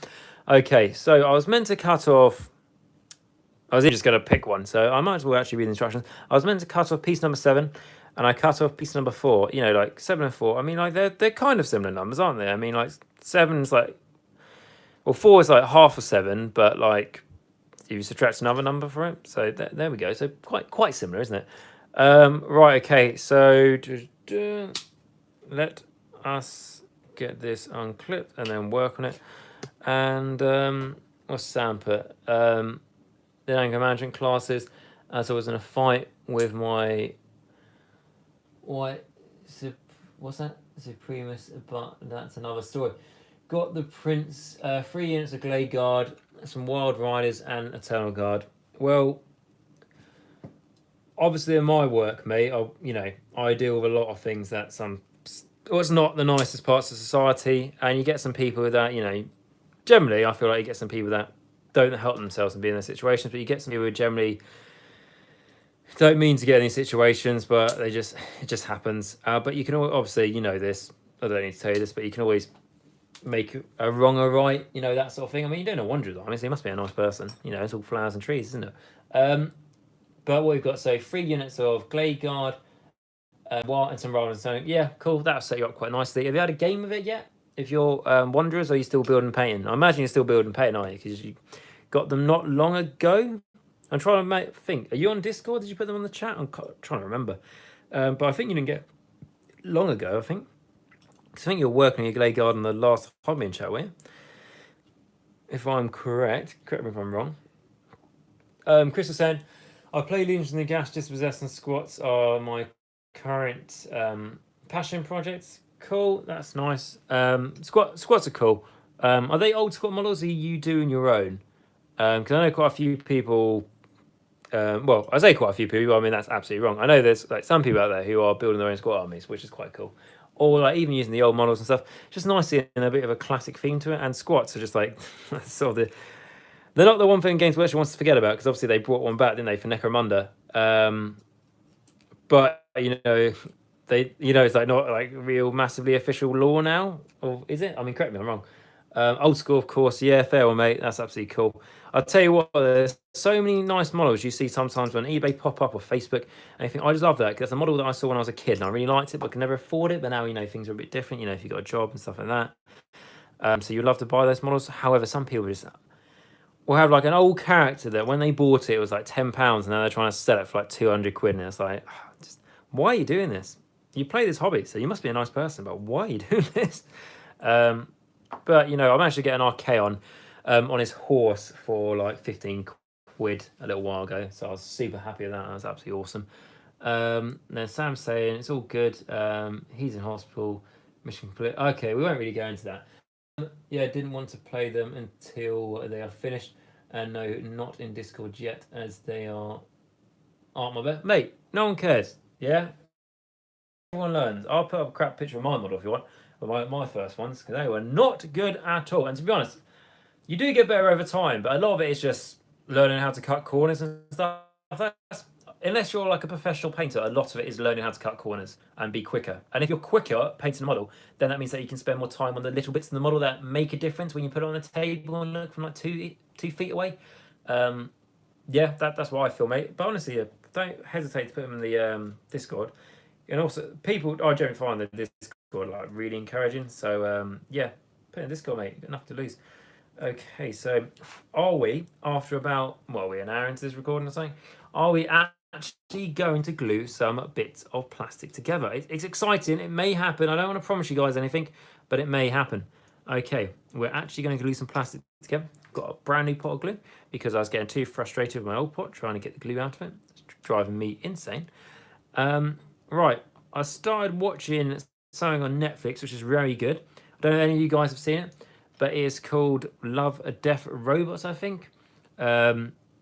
Okay, so I was meant to cut off... I was just going to pick one, so I might as well actually read the instructions. I was meant to cut off piece number 7, and I cut off piece number 4. You know, like 7 and 4. I mean, like, they're kind of similar numbers, aren't they? I mean, like, 7's like... Well, 4 is like half of 7, but like you subtract another number for it. So there we go. So quite similar, isn't it? Right, okay. So let us get this unclipped and then work on it. And what's Sam put? The anger management classes. As I was in a fight with my what's that? Supremus, but that's another story. Got the Prince, 3 units of Glade Guard, some Wild Riders, and Eternal Guard. Well, obviously in my work, mate, I deal with a lot of things that it's not the nicest parts of society, and you get some people that, generally I feel like you get some people that don't help themselves and be in those situations, but you get some people who generally don't mean to get in these situations, but it just happens. But you can obviously, this, I don't need to tell you this, but you can always make a wrong or right, that sort of thing. I mean, you don't know Wanderers, honestly. He must be a nice person. It's all flowers and trees, isn't it? But what we've got, so 3 units of Glade Guard, and some Riders. So yeah, cool. That'll set you up quite nicely. Have you had a game of it yet? If you're Wanderers, or are you still building and painting? I imagine you're still building and painting, aren't you? Because you got them not long ago. I'm trying to think. Are you on Discord? Did you put them on the chat? I'm trying to remember. But I think you didn't get long ago, I think. I think you're working on your Glade Guard in the last hobby chat, were you? if I'm correct me if I'm wrong. Chris was saying, I play Legions and Nagash, Dispossessed and Squats are my current passion projects. Cool, that's nice. Squats are cool. Are they old squat models or are you doing your own? Because I know quite a few people. Well, I say quite a few people. I mean that's absolutely wrong. I know there's like some people out there who are building their own squat armies, which is quite cool. Or like even using the old models and stuff. Just nice seeing a bit of a classic theme to it. And squats are just like sort of they're not the one thing Games Workshop wants to forget about because obviously they brought one back, didn't they, for Necromunda? But it's like not like real massively official law now, or is it? I mean, correct me if I'm wrong. Old school, of course. Yeah, fair one, mate. That's absolutely cool. I'll tell you what, there's so many nice models you see sometimes on eBay pop up or Facebook. And I think I just love that because that's a model that I saw when I was a kid and I really liked it, but could never afford it. But now, things are a bit different, if you've got a job and stuff like that. So you'd love to buy those models. However, some people just will have like an old character that when they bought it, it was like £10 and now they're trying to sell it for like 200 quid. And it's like, why are you doing this? You play this hobby, so you must be a nice person, but why are you doing this? But I managed to get an Archaon on his horse for like 15 quid a little while ago, so I was super happy with that. That was absolutely awesome. Then Sam's saying it's all good. He's in hospital. Mission complete. Okay, we won't really go into that. Yeah, didn't want to play them until they are finished, and no, not in Discord yet, as they aren't my best. Mate, no one cares. Yeah, everyone learns. I'll put up a crap picture of my model if you want, of my first ones, because they were not good at all. And to be honest, you do get better over time, but a lot of it is just learning how to cut corners and stuff. Unless you're like a professional painter, a lot of it is learning how to cut corners and be quicker. And if you're quicker painting a model, then that means that you can spend more time on the little bits in the model that make a difference when you put it on a table and look from like 2 feet away. Yeah, that's what I feel, mate. But honestly, don't hesitate to put them in the Discord. And also, people I generally find the Discord like really encouraging. So yeah, put in Discord, mate. You've got enough to lose. Okay, so are we after about we're an hour into this recording or something? Are we actually going to glue some bits of plastic together? It's exciting. It may happen. I don't want to promise you guys anything, but it may happen. Okay, we're actually going to glue some plastic together. Got a brand new pot of glue because I was getting too frustrated with my old pot trying to get the glue out of it. It's driving me insane. Right, I started watching something on Netflix, which is very good. I don't know if any of you guys have seen it, but it is called Love, Death, Robots, I think,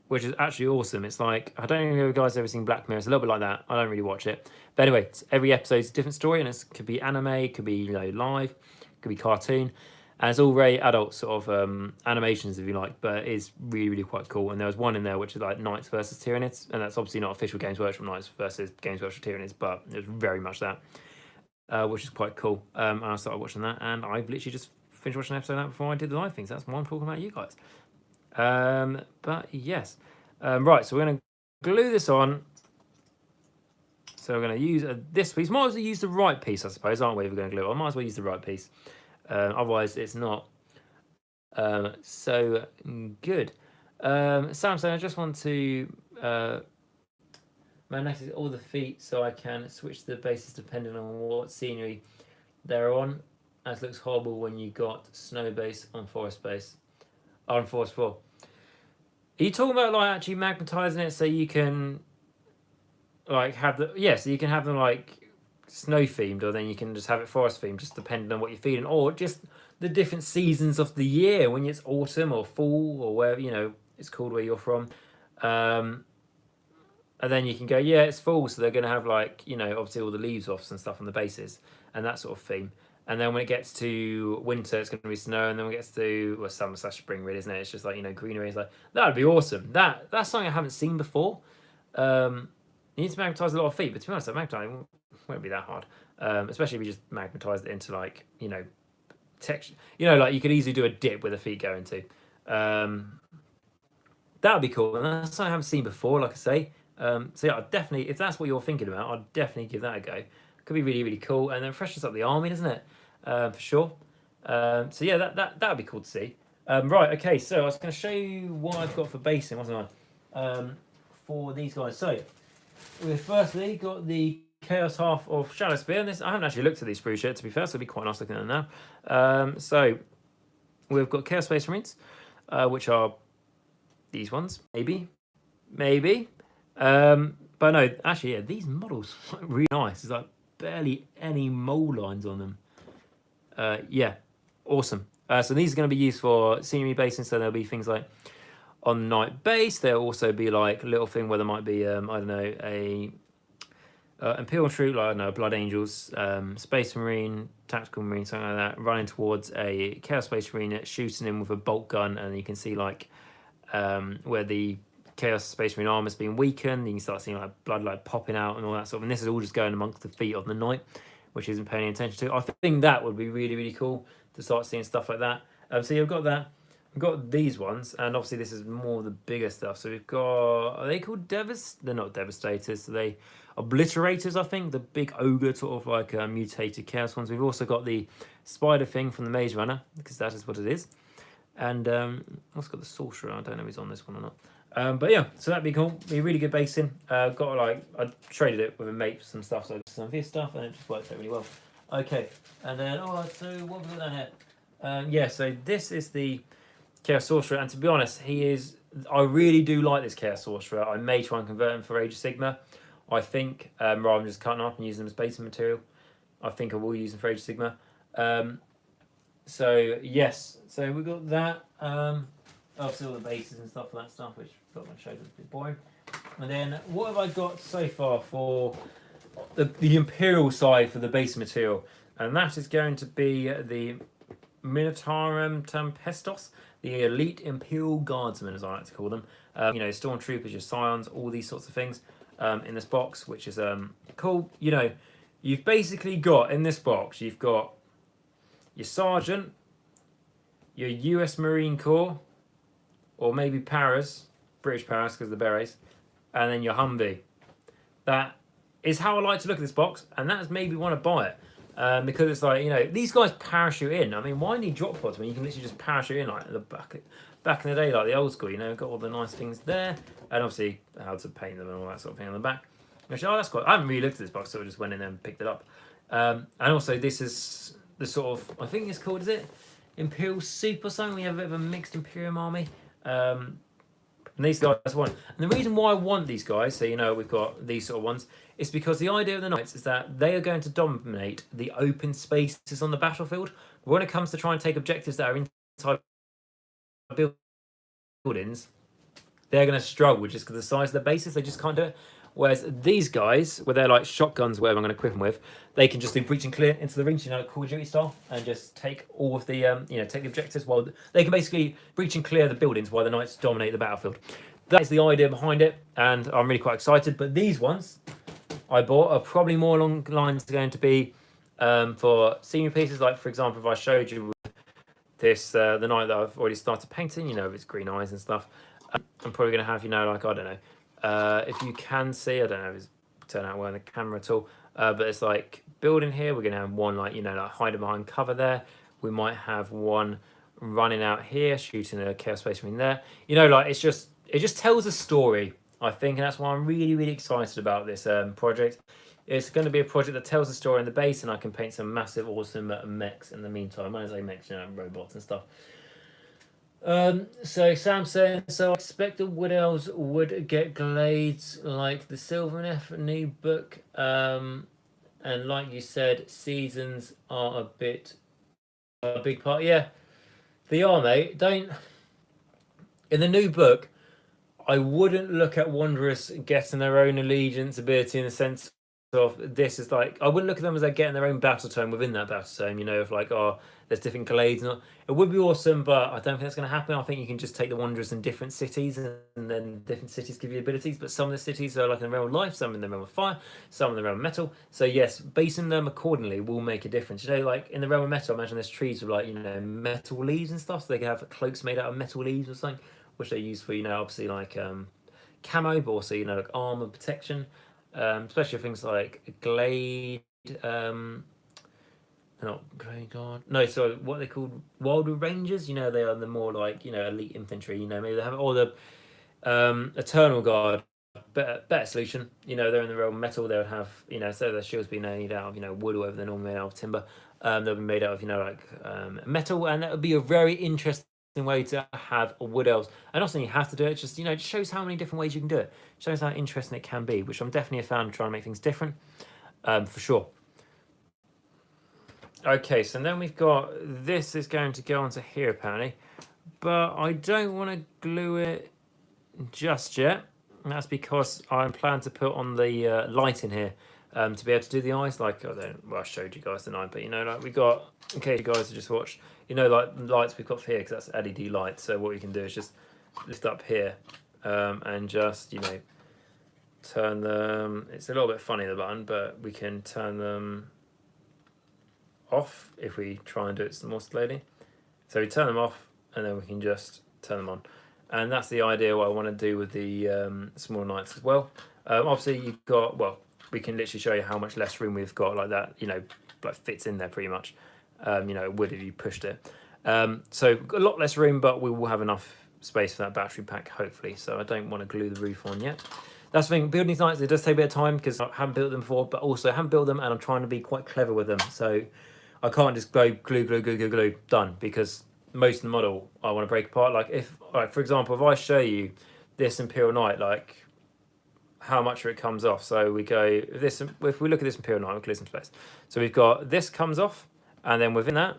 which is actually awesome. It's like, I don't know if you guys have ever seen Black Mirror. It's a little bit like that. I don't really watch it. But anyway, every episode's a different story, and it could be anime, it could be live, it could be cartoon. And it's all very adult sort of animations, if you like, but it is really, really quite cool. And there was one in there which is like Knights versus Tyranids, and that's obviously not official Games Workshop Knights versus Games Workshop Tyranids, but it was very much that, which is quite cool. And I started watching that, and I've literally just finished watching an episode of that before I did the live things. That's why I'm talking about you guys. But yes. Right, so we're going to glue this on. So we're going to use this piece. Might as well use the right piece, I suppose, aren't we? If we're going to glue it on, might as well use the right piece. Otherwise, it's not so good. Sam saying, I just want to magnetic all the feet so I can switch the bases depending on what scenery they're on. As looks horrible when you got snow base on forest base. On forest floor. Are you talking about like actually magnetizing it so you can like have so you can have them like snow themed, or then you can just have it forest themed, just depending on what you're feeding, or just the different seasons of the year when it's autumn or fall or wherever it's called where you're from. And then you can go, yeah, it's fall, so they're going to have like obviously all the leaves off and stuff on the bases and that sort of theme. And then when it gets to winter, it's going to be snow, and then when it gets to summer/spring, really, isn't it? It's just like greenery. It's like that would be awesome. That's something I haven't seen before. You need to magnetize a lot of feet, but to be honest, that magnetizing won't be that hard. Especially if you just magnetize it into like texture. Like you could easily do a dip with the feet going to. That would be cool, and that's something I haven't seen before. Like I say, so yeah, I'd definitely, if that's what you're thinking about, I'd definitely give that a go. Could be really, really cool, and then freshens up the army, doesn't it? For sure. So yeah, that would be cool to see. Right, okay, so I was going to show you what I've got for basing, wasn't I? For these guys. So we've firstly got the Chaos half of Shadow Spear, and this I haven't actually looked at these sprues yet, to be fair, so it'll be quite nice looking at them now. So we've got Chaos Space Marines. which are these ones, maybe. But no, actually, yeah, these models are really nice. There's like barely any mold lines on them. Yeah, awesome. So these are going to be used for scenery basing. So there'll be things like on night base. There'll also be like a little thing where there might be, I don't know, a Imperial troop, like I don't know, Blood Angels, Space Marine, Tactical Marine, something like that, running towards a Chaos Space Marine, shooting him with a bolt gun, and you can see like where the Chaos Space Marine armor's been weakened. You can start seeing like blood like popping out and all that sort of. And this is all just going amongst the feet of the knight, which isn't paying any attention to. I think that would be really, really cool to start seeing stuff like that. So you've got that. We've got these ones, and obviously this is more the bigger stuff. So we've got, are they called They're not Devastators. So they Obliterators, I think. The big ogre sort of like mutated chaos ones. We've also got the spider thing from the Maze Runner, because that is what it is. And also got the Sorcerer. I don't know if he's on this one or not. But yeah, so that'd be cool. Be a really good basing. Got like, I traded it with a mate for some stuff, so some of his stuff, and it just worked out really well. Okay, and then, so what have we got down here? Yeah, so this is the Chaos Sorcerer, and to be honest, I really do like this Chaos Sorcerer. I may try and convert him for Age of Sigma. I think, rather than just cutting up and using them as basing material, I think I will use them for Age of Sigma. So yes, so we got that. Obviously all the bases and stuff for that stuff, which I thought I showed was a bit boring. And then what have I got so far for the Imperial side for the base material? And that is going to be the Minotaurum Tempestos, the elite Imperial Guardsmen, as I like to call them. You know, Stormtroopers, your Scions, all these sorts of things in this box, which is cool. You know, you've basically got, in this box, you've got your Sergeant, your US Marine Corps, or maybe Paras, British Paras because of the berets, and then your Humvee. That is how I like to look at this box, and that's maybe want to buy it. Because it's like, you know, these guys parachute in. I mean, why need drop pods when you can literally just parachute in like the back in the day, like the old school, you know, got all the nice things there, and obviously how to paint them and all that sort of thing on the back. Which, oh, that's quite, I haven't really looked at this box, so I just went in there and picked it up. And also this is the sort of, I think it's called, is it Imperial Soup or something? We have a bit of a mixed Imperium army. And these guys won. And the reason why I want these guys, so you know we've got these sort of ones, is because the idea of the Knights is that they are going to dominate the open spaces on the battlefield. But when it comes to trying to take objectives that are inside buildings, they're going to struggle just because of the size of the bases. They just can't do it. Whereas these guys, where they're like shotguns, whatever I'm going to equip them with, they can just do breach and clear into the range, you know, like Call of Duty style, and just take all of the, you know, take the objectives while they can basically breach and clear the buildings while the Knights dominate the battlefield. That is the idea behind it, and I'm really quite excited. But these ones I bought are probably more along the lines going to be for senior pieces. Like, for example, if I showed you this, the Knight that I've already started painting, you know, with its green eyes and stuff, I'm probably going to have, you know, like, I don't know, if you can see, I don't know if it's turn out well on the camera at all, but it's like building here. We're going to have one, like, you know, like hiding behind cover there. We might have one running out here, shooting a Chaos Space Marine there. You know, like, it just tells a story, I think, and that's why I'm really, really excited about this project. It's going to be a project that tells a story in the base, and I can paint some massive, awesome mechs in the meantime. When I say mechs, you know, robots and stuff. So Sam saying, so I expect the Wood Elves would get glades like the Sylvaneth new book. And like you said, seasons are a big part. Yeah, they are, mate. Don't, in the new book, I wouldn't look at Wanderers getting their own allegiance ability in the sense of this is like, I wouldn't look at them as they're getting their own battle tome within that battle tome, you know, if like, oh, there's different glades. And it would be awesome, but I don't think that's going to happen. I think you can just take the Wanderers in different cities, and then different cities give you abilities, but some of the cities are like in the realm of life, some in the realm of fire, some in the realm of metal. So yes, basing them accordingly will make a difference. You know, like in the realm of metal, I imagine there's trees with like, you know, metal leaves and stuff, so they can have cloaks made out of metal leaves or something, which they use for, you know, obviously like camo, but also, you know, like armor protection, especially things like glade, not Grey Guard. No, sorry, what are they called? Wildwood Rangers. You know, they are the more like, you know, elite infantry. You know, maybe they have all the Eternal Guard. Better solution. You know, they're in the realm of metal. They would have, you know, so their shields being made out of, you know, wood or whatever. They're normally made out of timber. They'll be made out of, you know, like metal, and that would be a very interesting way to have a wood elves. And not saying you have to do it, just, it shows how many different ways you can do it. Shows how interesting it can be, which I'm definitely a fan of trying to make things different, for sure. Okay, so then we've got, this is going to go onto here apparently, but I don't want to glue it just yet. And that's because I'm planning to put on the light in here to be able to do the eyes. Like, I showed you guys tonight, but like we got, in case you guys have just watched, like lights we've got for here, because that's LED light. So what we can do is just lift up here and just, turn them. It's a little bit funny, the button, but we can turn them off if we try and do it more slowly. So we turn them off and then we can just turn them on. And that's the idea what I want to do with the small lights as well. Obviously you've got, we can literally show you how much less room we've got like that, like fits in there pretty much. It would if you pushed it. So a lot less room, but we will have enough space for that battery pack, hopefully. So I don't want to glue the roof on yet. That's the thing, building these lights, it does take a bit of time because I haven't built them before, but also I haven't built them and I'm trying to be quite clever with them. So I can't just go glue, done, because most of the model I want to break apart. Like for example, if I show you this Imperial Knight, like how much of it comes off. So we go, if we look at this Imperial Knight, we'll clear some space. So we've got this comes off, and then within that,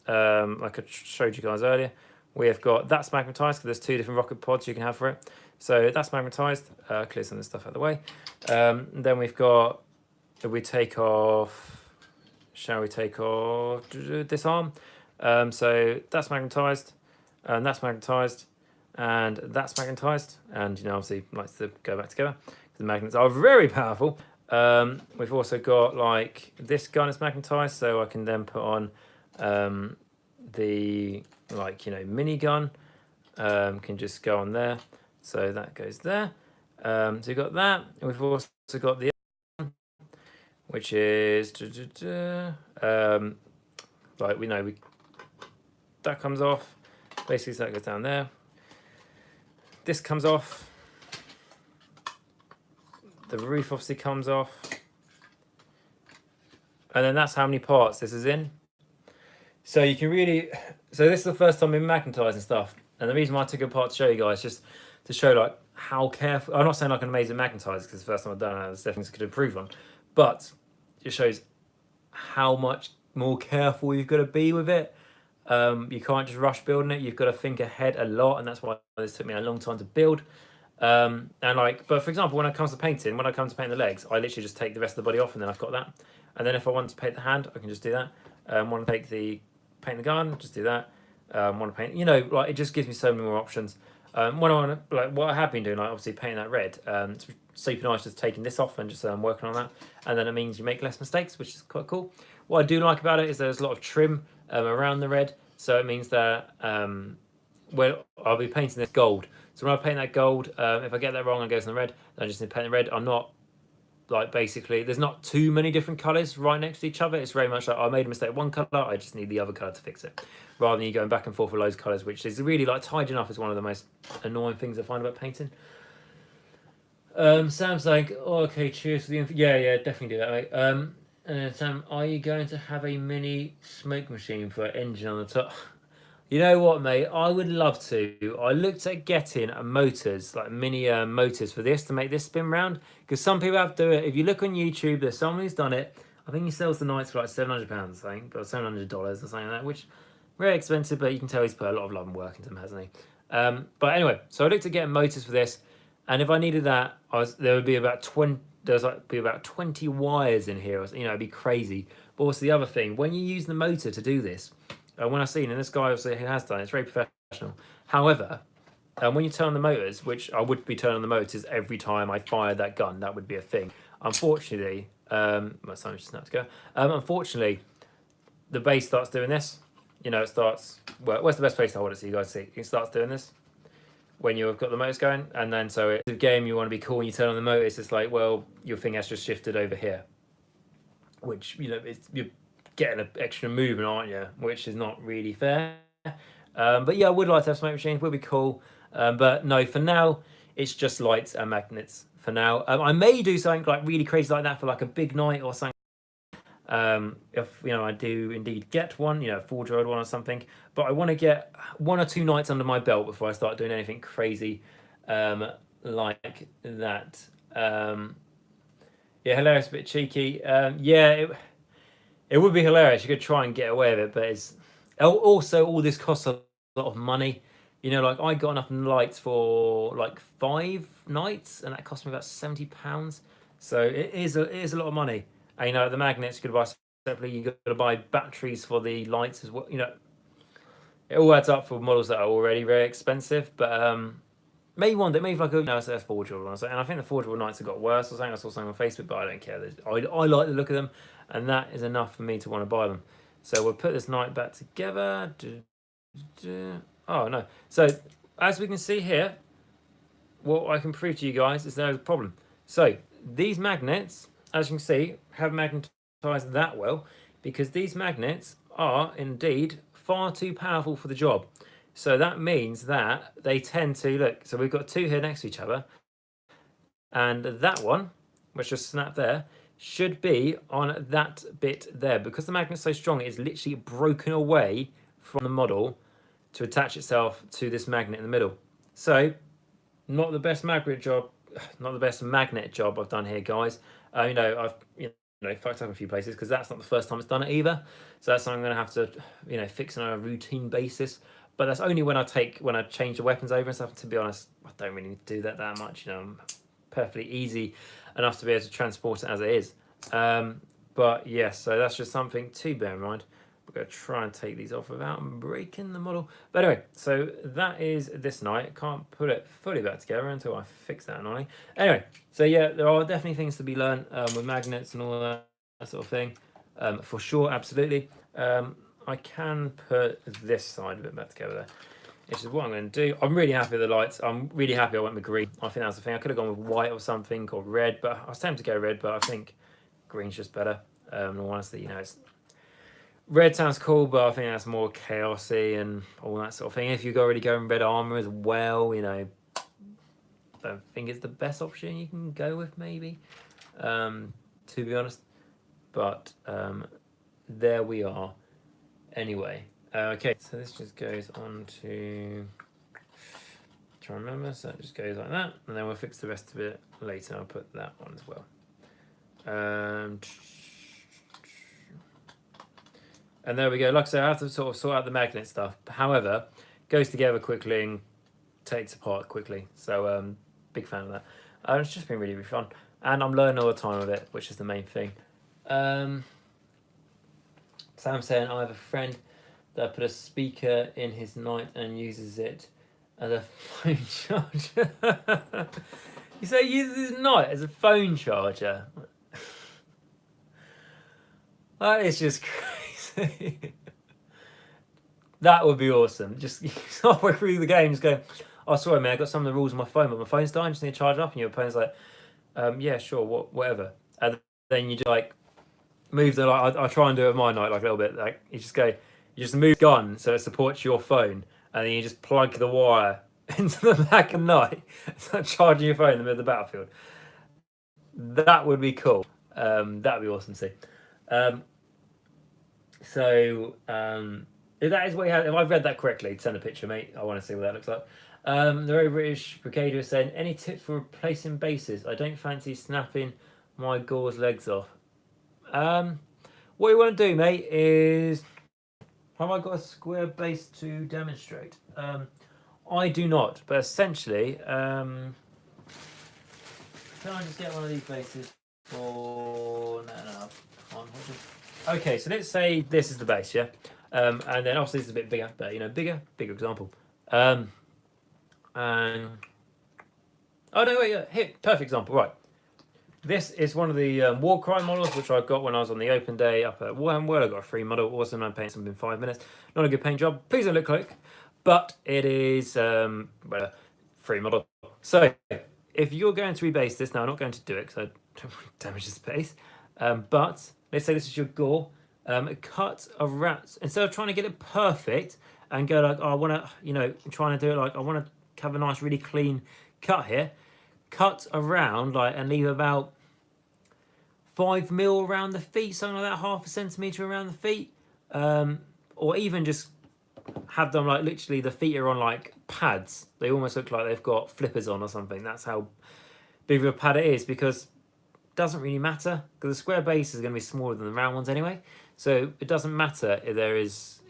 like I showed you guys earlier, we have got that's magnetized because there's two different rocket pods you can have for it. So that's magnetized. Clear some of this stuff out of the way. Then we've got, if we take off, shall we take off this arm? So that's magnetized, and that's magnetized, and that's magnetized, and obviously likes to go back together. The magnets are very powerful. We've also got like this gun is magnetized, so I can then put on the mini gun. Can just go on there, so that goes there. So we've got that, and we've also got the other one, which is like we that comes off. Basically, so that goes down there. This comes off. The roof obviously comes off. And then that's how many parts this is in. So you can really, so this is the first time in magnetizing stuff. And the reason why I took it apart to show you guys, just to show like how careful, I'm not saying like an amazing magnetizer because it's the first time I've done it, there's definitely things I could improve on. But it shows how much more careful you've got to be with it. You can't just rush building it. You've got to think ahead a lot, and that's why this took me a long time to build. But for example, when it comes to painting, when I come to paint the legs, I literally just take the rest of the body off, and then I've got that. And then if I want to paint the hand, I can just do that. Want to paint the gun, just do that. Want to paint, like it just gives me so many more options. When I want to, like what I have been doing, like obviously painting that red. It's super nice just taking this off and just working on that, and then it means you make less mistakes, which is quite cool. What I do like about it is there's a lot of trim around the red, so it means that I'll be painting this gold. So when I paint that gold, if I get that wrong and it goes in the red, then I just need to paint the red. I'm not like basically there's not too many different colours right next to each other. It's very much like I made a mistake with one colour, I just need the other colour to fix it, rather than you going back and forth with loads of colours, which is really like tidying up is one of the most annoying things I find about painting. Sam's like, oh, okay, cheers for the info. Yeah, definitely do that, mate. And Sam, are you going to have a mini smoke machine for an engine on the top? You know what, mate? I would love to. I looked at getting motors, like mini motors for this to make this spin round. Because some people have to do it. If you look on YouTube, there's someone who's done it. I think he sells the Knights for like £700, I think, but $700 or something like that, which very expensive, but you can tell he's put a lot of love and work into them, hasn't he? But anyway, so I looked at getting motors for this, and if I needed that, there would be about 20. There's like be about 20 wires in here. It'd be crazy. But also the other thing, when you use the motor to do this, when I've seen, and this guy obviously has done it, it's very professional. However, when you turn on the motors, which I would be turning on the motors every time I fired that gun, that would be a thing. Unfortunately, my son just snapped to go. Unfortunately, the base starts doing this. It starts. Well, where's the best place to hold it so you guys see? It starts doing this when you've got the motors going, and then so it's a game you want to be cool. When you turn on the motors, it's like, well, your thing has just shifted over here, which you're getting an extra movement, aren't you? Which is not really fair. But yeah, I would like to have smoke machines. Would be cool. But no, for now, it's just lights and magnets. For now, I may do something like really crazy like that for like a big night or something. if I do indeed get one, a Forge Road one or something. But I want to get 1 or 2 nights under my belt before I start doing anything crazy like that. Yeah, hilarious, a bit cheeky. Yeah, it would be hilarious. You could try and get away with it, but it's also all this costs a lot of money. Like I got enough lights for like 5 nights, and that cost me about £70. So it is a lot of money. And the magnets you could buy separately. You got to buy batteries for the lights as well. It all adds up for models that are already very expensive. But maybe one day, maybe like a Forge World one. And I think the Forge World nights have got worse. I saw something on Facebook, but I don't care. I like the look of them, and that is enough for me to want to buy them. So we'll put this night back together. Oh no! So as we can see here, what I can prove to you guys is there's a problem. So these magnets, as you can see, have magnetized that well because these magnets are indeed far too powerful for the job. So that means that they tend to look. So we've got 2 here next to each other, and that one, which just snapped there, should be on that bit there because the magnet's so strong. It's literally broken away from the model to attach itself to this magnet in the middle. So not the best magnet job I've done here, guys. I've fucked up a few places because that's not the first time it's done it either. So that's something I'm going to have to fix on a routine basis. But that's only when I change the weapons over and stuff. To be honest, I don't really need to do that much. I'm perfectly easy enough to be able to transport it as it is. But yes, so that's just something to bear in mind. We're going to try and take these off without breaking the model. But anyway, so that is this night. Can't put it fully back together until I fix that annoying. Anyway, so yeah, there are definitely things to be learned with magnets and all that sort of thing. For sure, absolutely. I can put this side of it back together there, which is what I'm going to do. I'm really happy with the lights. I'm really happy I went with green. I think that's the thing. I could have gone with white or something or red, but I was tempted to go red, but I think green's just better. In all honesty, it's red sounds cool, but I think that's more chaosy and all that sort of thing. If you're already going red armor as well, don't think it's the best option you can go with, maybe, to be honest. But there we are. Anyway, okay, so this just goes on to try and remember. So it just goes like that, and then we'll fix the rest of it later. I'll put that on as well. And there we go. Like I said, I have to sort of sort out the magnet stuff. However, it goes together quickly and takes apart quickly. So big fan of that. It's just been really, really fun. And I'm learning all the time with it, which is the main thing. Sam saying, I have a friend that put a speaker in his night and uses it as a phone charger. You say he uses his night as a phone charger? That is just crazy. That would be awesome. Just halfway through the game, just go, oh, sorry, man, I got some of the rules on my phone, but my phone's dying, just need to charge it up. And your opponent's like, yeah, sure, whatever. And then you just like move the, like, I try and do it with my night, like a little bit. Like, you just move the gun so it supports your phone, and then you just plug the wire into the back of night, start charging your phone in the middle of the battlefield. That would be cool. That would be awesome to see. If that is what you have, if I've read that correctly, send a picture, mate. I want to see what that looks like. The very British Brigadier is saying, any tips for replacing bases? I don't fancy snapping my gore's legs off. What you want to do, mate, is, have I got a square base to demonstrate? I do not, but essentially, can I just get one of these bases for, no, okay, so let's say this is the base, yeah? And then obviously this is a bit bigger, but bigger example. And oh no, wait, yeah, here, perfect example, right? This is one of the Warcry models, which I got when I was on the open day up at Warhammer World. I got a free model, awesome. I'm painting something in 5 minutes. Not a good paint job. Please don't look quick, but it is free model. So if you're going to rebase this, now I'm not going to do it because I don't want to damage the space. But let's say this is your gore. Cut a rat instead of trying to get it perfect and go like, oh, I want to, trying to do it like I want to have a nice, really clean cut here. Cut around like and leave about 5 mil around the feet, something like that, half a centimetre around the feet. Or even just have them like literally the feet are on like pads. They almost look like they've got flippers on or something. That's how big of a pad it is, because it doesn't really matter, because the square base is going to be smaller than the round ones anyway. So it doesn't matter if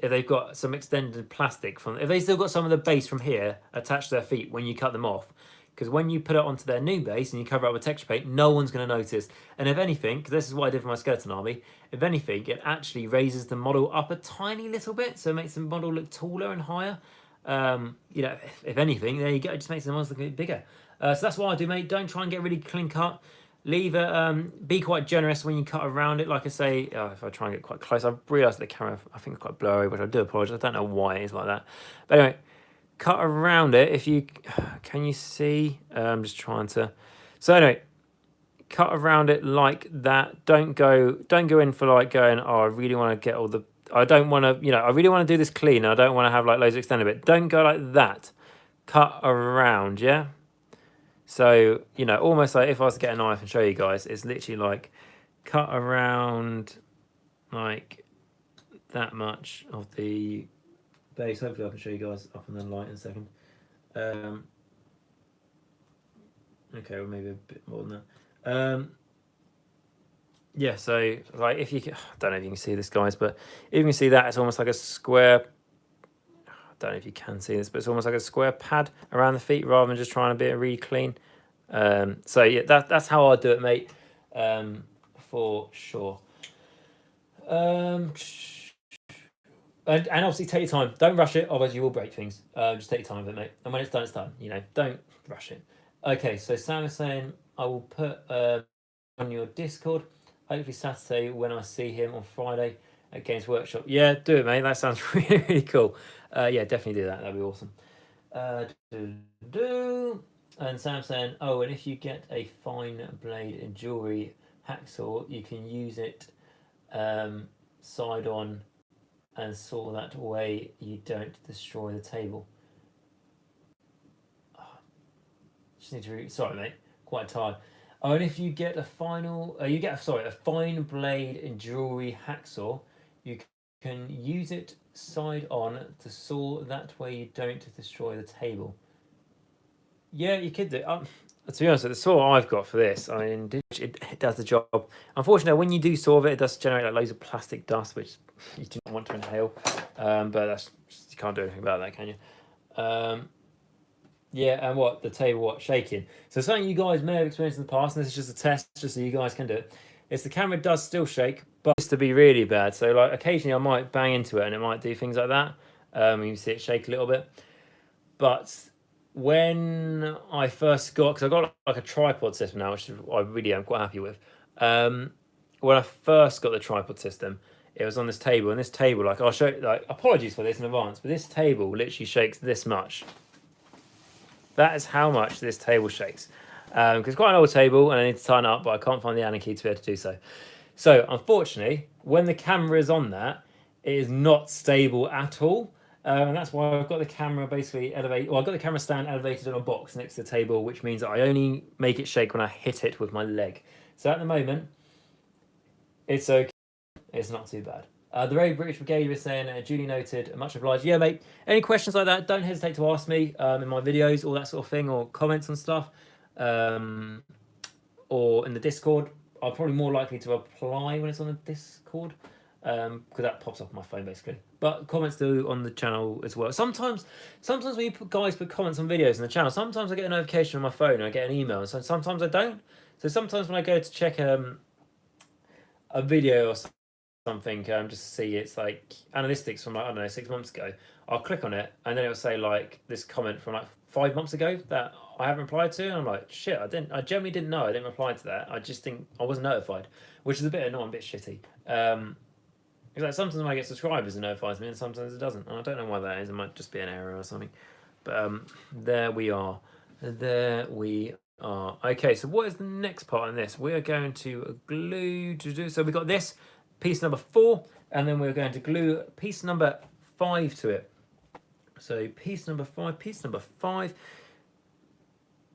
they've got some extended plastic if they still got some of the base from here attached to their feet when you cut them off. Because when you put it onto their new base and you cover it up with texture paint, no one's going to notice. And if anything, because this is what I did for my skeleton army, if anything, it actually raises the model up a tiny little bit, so it makes the model look taller and higher. If anything, there you go, it just makes the models look a bit bigger. So that's what I do, mate. Don't try and get really clean cut. Leave it. Be quite generous when you cut around it. Like I say, if I try and get quite close, I've realised the camera, I think, is quite blurry, which I do apologise. I don't know why it is like that. But anyway, cut around it. If you can, you see? I'm just trying to. So anyway, cut around it like that. Don't go in for like going, oh, I really want to get all the. I don't want to. I really want to do this clean. I don't want to have like loads of extended bit. Don't go like that. Cut around, yeah. So almost like if I was to get a knife and show you guys, it's literally like cut around like that much of the base. Hopefully I can show you guys up in the light in a second. Okay, well maybe a bit more than that. Yeah, so like if you can, I don't know if you can see this, guys, but if you can see that, it's almost like a square. I don't know if you can see this, but it's almost like a square pad around the feet rather than just trying to be really clean. So yeah, that's how I do it, mate. For sure. And obviously take your time. Don't rush it, otherwise you will break things. Just take your time with it, mate. And when it's done, it's done. Don't rush it. Okay, so Sam is saying I will put on your Discord, hopefully Saturday when I see him on Friday at Games Workshop. Yeah, do it, mate. That sounds really, really cool. Yeah, definitely do that. That'd be awesome. And Sam saying, oh, and if you get a fine blade and jewelry hacksaw, you can use it side on and saw that way you don't destroy the table. Just need to sorry, mate, quite tired. Oh, and if you get a fine blade and jewelry hacksaw, you can use it side on to saw that way you don't destroy the table. Yeah, you could do. To be honest, the saw I've got for this, I mean, it does the job. Unfortunately, when you do saw it does generate like loads of plastic dust, which you do not want to inhale. But you can't do anything about that, can you? Yeah, and the table shaking. So something you guys may have experienced in the past, and this is just a test, just so you guys can do it. Is the camera does still shake, but it's to be really bad. So like occasionally I might bang into it and it might do things like that. You see it shake a little bit, but when I first because I've got like a tripod system now, which I really am quite happy with. When I first got the tripod system, it was on this table, and this table, like I'll show you, like apologies for this in advance, but this table literally shakes this much. That is how much this table shakes. Because it's quite an old table and I need to tighten up, but I can't find the Allen key to be able to do so. So unfortunately, when the camera is on that, it is not stable at all. And that's why I've got the camera basically elevated. Well, I've got the camera stand elevated on a box next to the table, which means that I only make it shake when I hit it with my leg. So at the moment, it's okay. It's not too bad. The Very British Brigade was saying, duly noted, much obliged. Yeah, mate, any questions like that, don't hesitate to ask me in my videos, all that sort of thing, or comments and stuff, or in the Discord. I'm probably more likely to reply when it's on the Discord, because that pops up on my phone, basically. But comments do on the channel as well. Sometimes when you guys put comments on videos on the channel, sometimes I get a notification on my phone, and I get an email, and sometimes I don't. So sometimes when I go to check a video or something, just to see it's like analytics from like, I don't know, 6 months ago, I'll click on it and then it'll say like this comment from like 5 months ago that I haven't replied to, and I'm like, shit, I generally didn't know, I didn't reply to that, I just think I wasn't notified, which is a bit annoying, a bit shitty. It's like sometimes when I get subscribers it notifies me and sometimes it doesn't, and I don't know why that is. It might just be an error or something, but there we are. Okay, so what is the next part in this? We are going to glue so we got this piece number 4, and then we're going to glue piece number 5 to it. So piece number 5,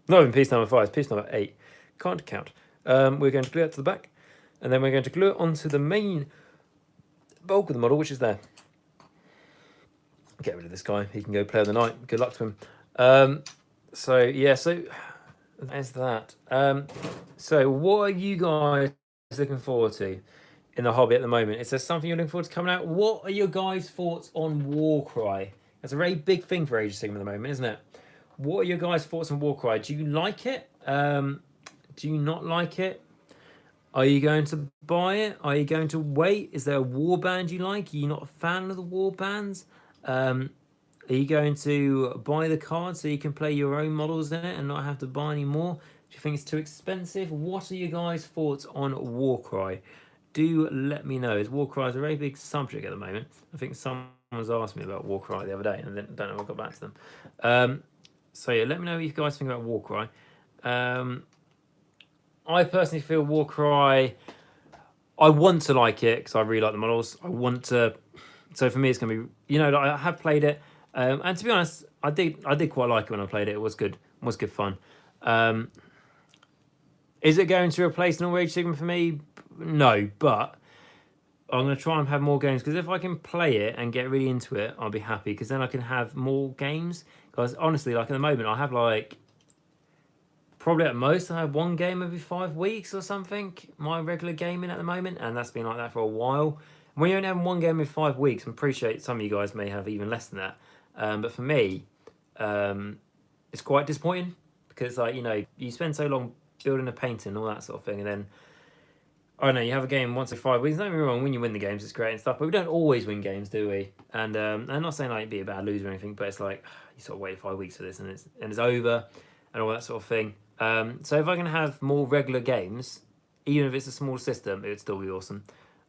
not even piece number 5, it's piece number 8, can't count. We're going to glue it to the back, And then we're going to glue it onto the main bulk of the model, which is there. Get rid of this guy. He can go play of the night. Good luck to him. So there's that. So what are you guys looking forward to in the hobby at the moment? Is there something you're looking forward to coming out? What are your guys' thoughts on Warcry? That's a very big thing for Age of Sigmar at the moment, isn't it? What are your guys' thoughts on Warcry? Do you like it? Do you not like it? Are you going to buy it? Are you going to wait? Is there a warband you like? Are you not a fan of the warbands? Are you going to buy the card so you can play your own models in it and not have to buy any more? Do you think it's too expensive? What are your guys' thoughts on Warcry? Do let me know. Warcry is a very big subject at the moment. I think someone's asked me about Warcry the other day and then don't know if I got back to them. So yeah, let me know what you guys think about Warcry. I personally feel Warcry, I want to like it because I really like the models. I want to, so for me it's going to be, I have played it. And to be honest, I did quite like it when I played it. It was good. It was good fun. Is it going to replace Normal Age Sigma for me? No, but I'm going to try and have more games because if I can play it and get really into it, I'll be happy because then I can have more games. Because honestly, like at the moment, I have like, probably at most, I have one game every 5 weeks or something, my regular gaming at the moment, and that's been like that for a while. When you only have one game in 5 weeks, I appreciate some of you guys may have even less than that. But for me, it's quite disappointing because, like, you spend so long building a painting and all that sort of thing, and then, I don't know, you have a game once every 5 weeks. Don't get me wrong, when you win the games, it's great and stuff, but we don't always win games, do we? And I'm not saying like be a bad loser or anything, but it's like you sort of wait 5 weeks for this, and it's over, and all that sort of thing. So if I can have more regular games, even if it's a small system, it would still be awesome.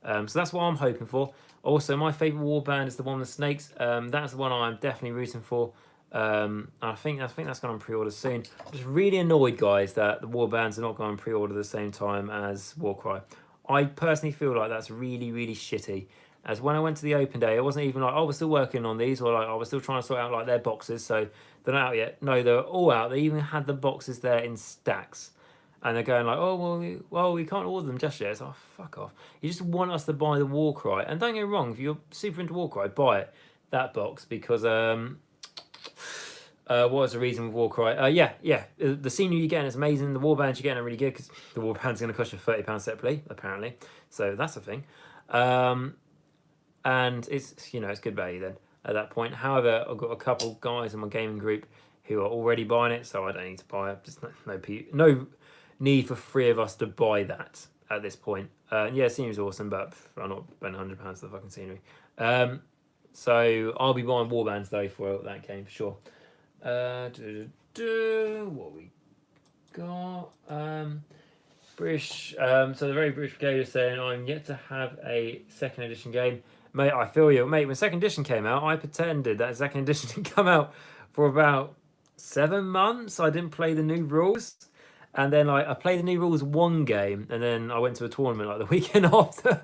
So that's what I'm hoping for. Also, my favourite warband is the one with snakes. That's the one I'm definitely rooting for. I think that's going on pre-order soon. I'm just really annoyed, guys, that the warbands are not going on pre-order at the same time as Warcry. I personally feel like that's really, really shitty. As when I went to the open day, it wasn't even like, oh, we're still working on these, or like, oh, we're still trying to sort out like their boxes, so they're not out yet. No, they're all out. They even had the boxes there in stacks. And they're going like, oh, well, we can't order them just yet. It's like, oh, fuck off. You just want us to buy the Warcry. And don't get me wrong, if you're super into Warcry, buy it, that box, because, what was the reason with Warcry? The scenery you're getting is amazing. The warbands you're getting are really good because the warband's going to cost you £30 separately, apparently. So that's a thing. And it's it's good value then at that point. However, I've got a couple guys in my gaming group who are already buying it, so I don't need to buy it. Just no need for 3 of us to buy that at this point. Yeah, it seems awesome, but I'm not spending £100 for the fucking scenery. So I'll be buying warbands though for that game for sure. What we got? British. So the very British Brigade is saying I'm yet to have a second edition game. Mate, I feel you. Mate, when second edition came out, I pretended that second edition didn't come out for about 7 months. I didn't play the new rules. And then I played the new rules one game, and then I went to a tournament like the weekend after.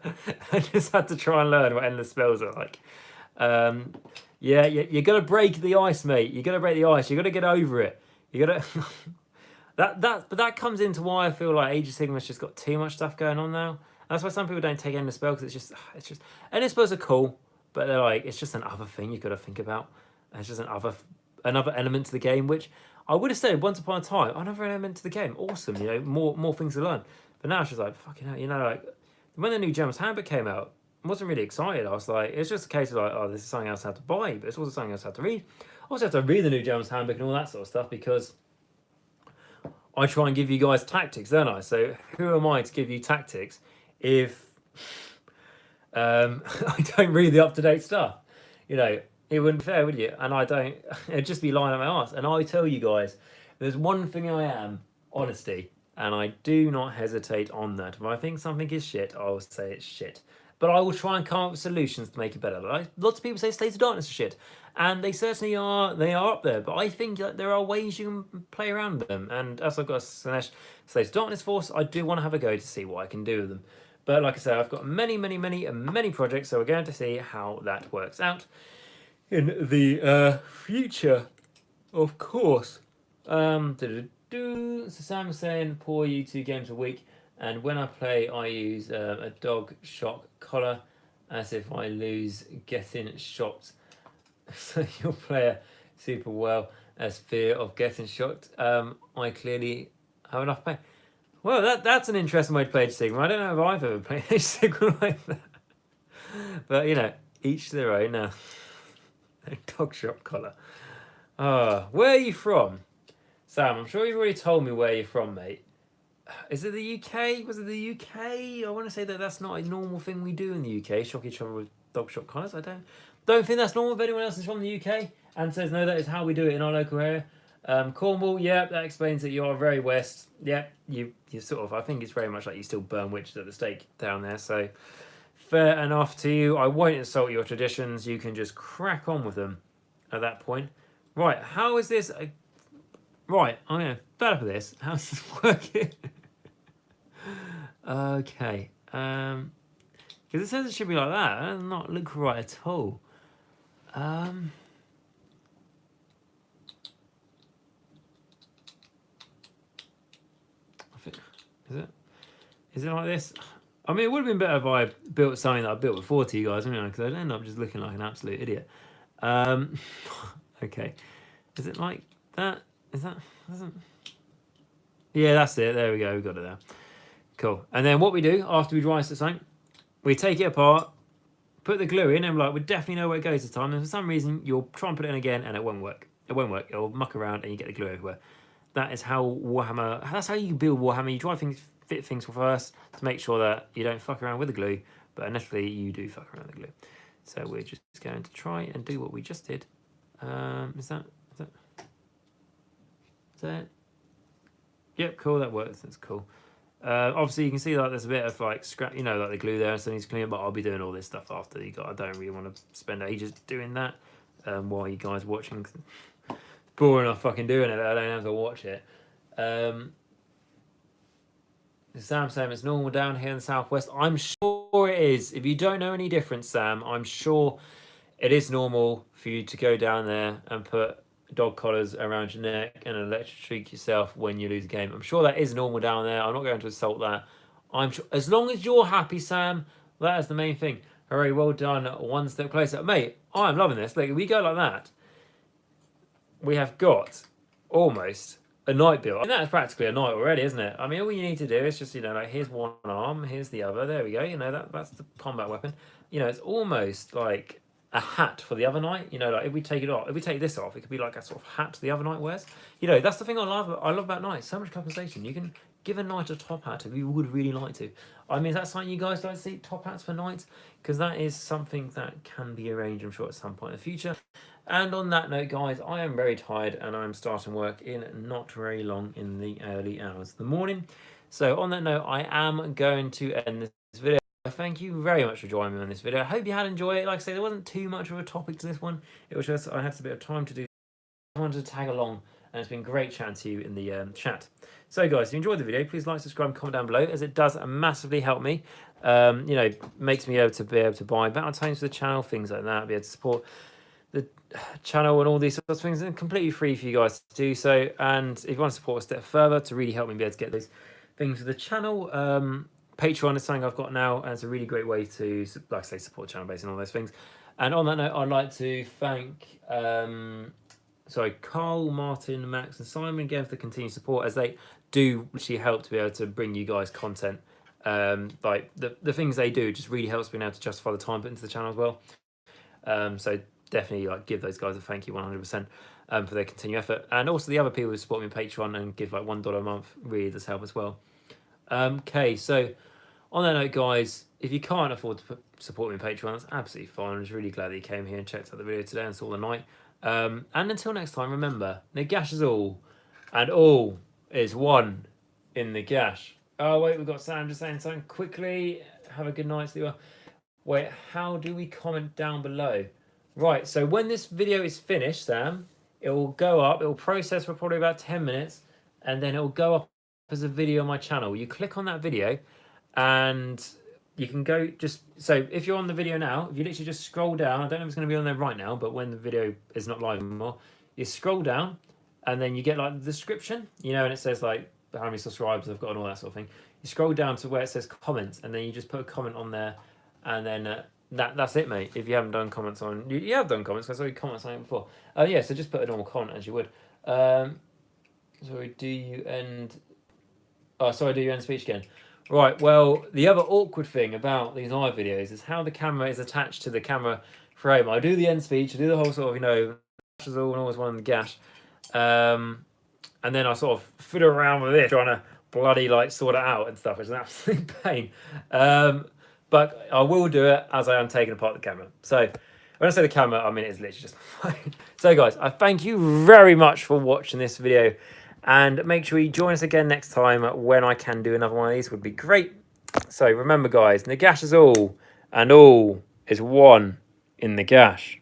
I just had to try and learn what endless spells are like. Yeah, you're gonna break the ice, mate. You're gonna break the ice. You gotta get over it. You gotta. But that comes into why I feel like Age of Sigmar's just got too much stuff going on now. That's why some people don't take endless spells because it's just endless spells are cool, but they're like it's just another thing you got to think about. It's just another element to the game, which I would have said once upon a time, another element to the game. Awesome, more things to learn. But now it's just like fucking hell, like when the new Gems Handbook came out, I wasn't really excited. I was like, it's just a case of like, oh, this is something else I have to buy, but it's also something else I have to read. I also have to read the new Gems Handbook and all that sort of stuff because I try and give you guys tactics, don't I? So who am I to give you tactics if I don't read the up-to-date stuff? It wouldn't be fair, would you? And I don't. It'd just be lying on my ass. And I tell you guys, there's one thing I am: honesty, and I do not hesitate on that. If I think something is shit, I will say it's shit. But I will try and come up with solutions to make it better. Like, lots of people say States of Darkness is shit, and they certainly are. They are up there. But I think that there are ways you can play around them. And as I've got a Slanesh States of Darkness force, I do want to have a go to see what I can do with them. But like I said, I've got many projects, so we're going to see how that works out in the future, of course. So Sam was saying, poor you 2 games a week. And when I play, I use a dog shock collar, as if I lose getting shot. So your player super well as fear of getting shot. I clearly have enough pain. Well, that's an interesting way to play Age of Sigma. I don't know if I've ever played Age of Sigma like that. But, you know, each to their own now. Dog shop collar. Where are you from? Sam, I'm sure you've already told me where you're from, mate. Is it the UK? Was it the UK? I want to say that that's not a normal thing we do in the UK. Shock each other with dog shop collars. I don't think that's normal. If anyone else is from the UK and says no, that is how we do it in our local area. Cornwall, yeah, that explains that you are very west. Yeah, you sort of. I think it's very much like you still burn witches at the stake down there. So fair enough to you. I won't insult your traditions. You can just crack on with them at that point. Right, how is this? Right, I'm going to fed up with this. How's this working? Okay. Because it says it should be like that. That does not look right at all. I think, is it like this? I mean, it would have been better if I built something that I built before to you guys, wouldn't I? Because I'd end up just looking like an absolute idiot. Okay. Is it like that? Is that? Yeah, that's it. There we go. We got it there. Cool. And then what we do after we dry something, we take it apart, put the glue in, and we're like, we definitely know where it goes this time. And for some reason, you'll try and put it in again, and it won't work. It won't work. It'll muck around, and you get the glue everywhere. That is how Warhammer. That's how you build Warhammer. You dry things, fit things first to make sure that you don't fuck around with the glue, but initially you do fuck around with the glue. So we're just going to try and do what we just did. Is that? Yep, cool. That works. That's cool. Obviously, you can see like there's a bit of like scrap, you know, like the glue there, so needs to clean. But I'll be doing all this stuff after you got. I don't really want to spend ages doing that while you guys watching. It's boring enough fucking doing it. I don't have to watch it. Sam saying it's normal down here in the southwest. I'm sure it is. If you don't know any difference, Sam, I'm sure it is normal for you to go down there and put dog collars around your neck and electrocute yourself when you lose a game. I'm sure that is normal down there. I'm not going to insult that. I'm sure, as long as you're happy, Sam, that is the main thing. Hooray, well done. One step closer. Mate, I'm loving this. Like, if we go like that, we have got almost a knight built. And that's practically a knight already, isn't it? I mean, all you need to do is just, you know, like, here's one arm, here's the other. There we go. You know, that's the combat weapon. You know, it's almost like a hat for the other knight. You know, like if we take it off, if we take this off, it could be like a sort of hat the other knight wears. You know, that's the thing I love about knights. So much customization. You can give a knight a top hat if you would really like to. I mean, is that something you guys like to see, top hats for knights? Because that is something that can be arranged, I'm sure, at some point in the future. And on that note, guys, I am very tired and I'm starting work in not very long, in the early hours of the morning. So on that note, I am going to end this video. Thank you very much for joining me on this video. I hope you had enjoyed it. Like I say, there wasn't too much of a topic to this one. It was just I had a bit of time to do. I wanted to tag along, and it's been great chatting to you in the chat. So, guys, if you enjoyed the video, please like, subscribe, comment down below, as it does massively help me. You know, makes me able to buy battle tomes for the channel, things like that, be able to support the channel and all these sorts of things, and completely free for you guys to do so. And if you want to support a step further to really help me be able to get those things for the channel, Patreon is something I've got now, and it's a really great way to, like I say, support the channel base and all those things. And on that note, I'd like to thank Carl, Martin, Max, and Simon again for the continued support, as they do actually help to be able to bring you guys content. Like the things they do just really helps being able to justify the time put into the channel as well. So definitely like give those guys a thank you 100% for their continued effort. And also the other people who support me on Patreon and give like $1 a month really does help as well. Okay, so on that note, guys, if you can't afford to support me on Patreon, that's absolutely fine. I'm just really glad that you came here and checked out the video today and saw the night. And until next time, remember, Nagash is all, and all is one in Nagash. Oh, wait, we've got Sam just saying something quickly. Have a good night, Steve. Wait, how do we comment down below? Right, so when this video is finished, Sam, it will go up. It will process for probably about 10 minutes, and then it will go up as a video on my channel. You click on that video, and you can go just, so if you're on the video now, if you literally just scroll down, I don't know if it's going to be on there right now, but when the video is not live anymore, you scroll down, and then you get like the description, you know, and it says like how many subscribers I've got and all that sort of thing. You scroll down to where it says comments, and then you just put a comment on there, and then that's it, mate. If you haven't done comments on, you have done comments, because I saw you comment something before. Yeah, so just put a normal comment as you would. Sorry, do you end? Oh, sorry, do you end speech again? Right. Well, the other awkward thing about these live videos is how the camera is attached to the camera frame. I do the end speech, I do the whole sort of is all and always one in the gash, and then I sort of fiddle around with this, trying to bloody like sort it out and stuff. It's an absolute pain. But I will do it as I am taking apart the camera. So when I say the camera, I mean it's literally just my phone. So guys, I thank you very much for watching this video, and make sure you join us again next time when I can do another one of these. Would be great. So remember guys, Nagash is all, and all is one in the gash.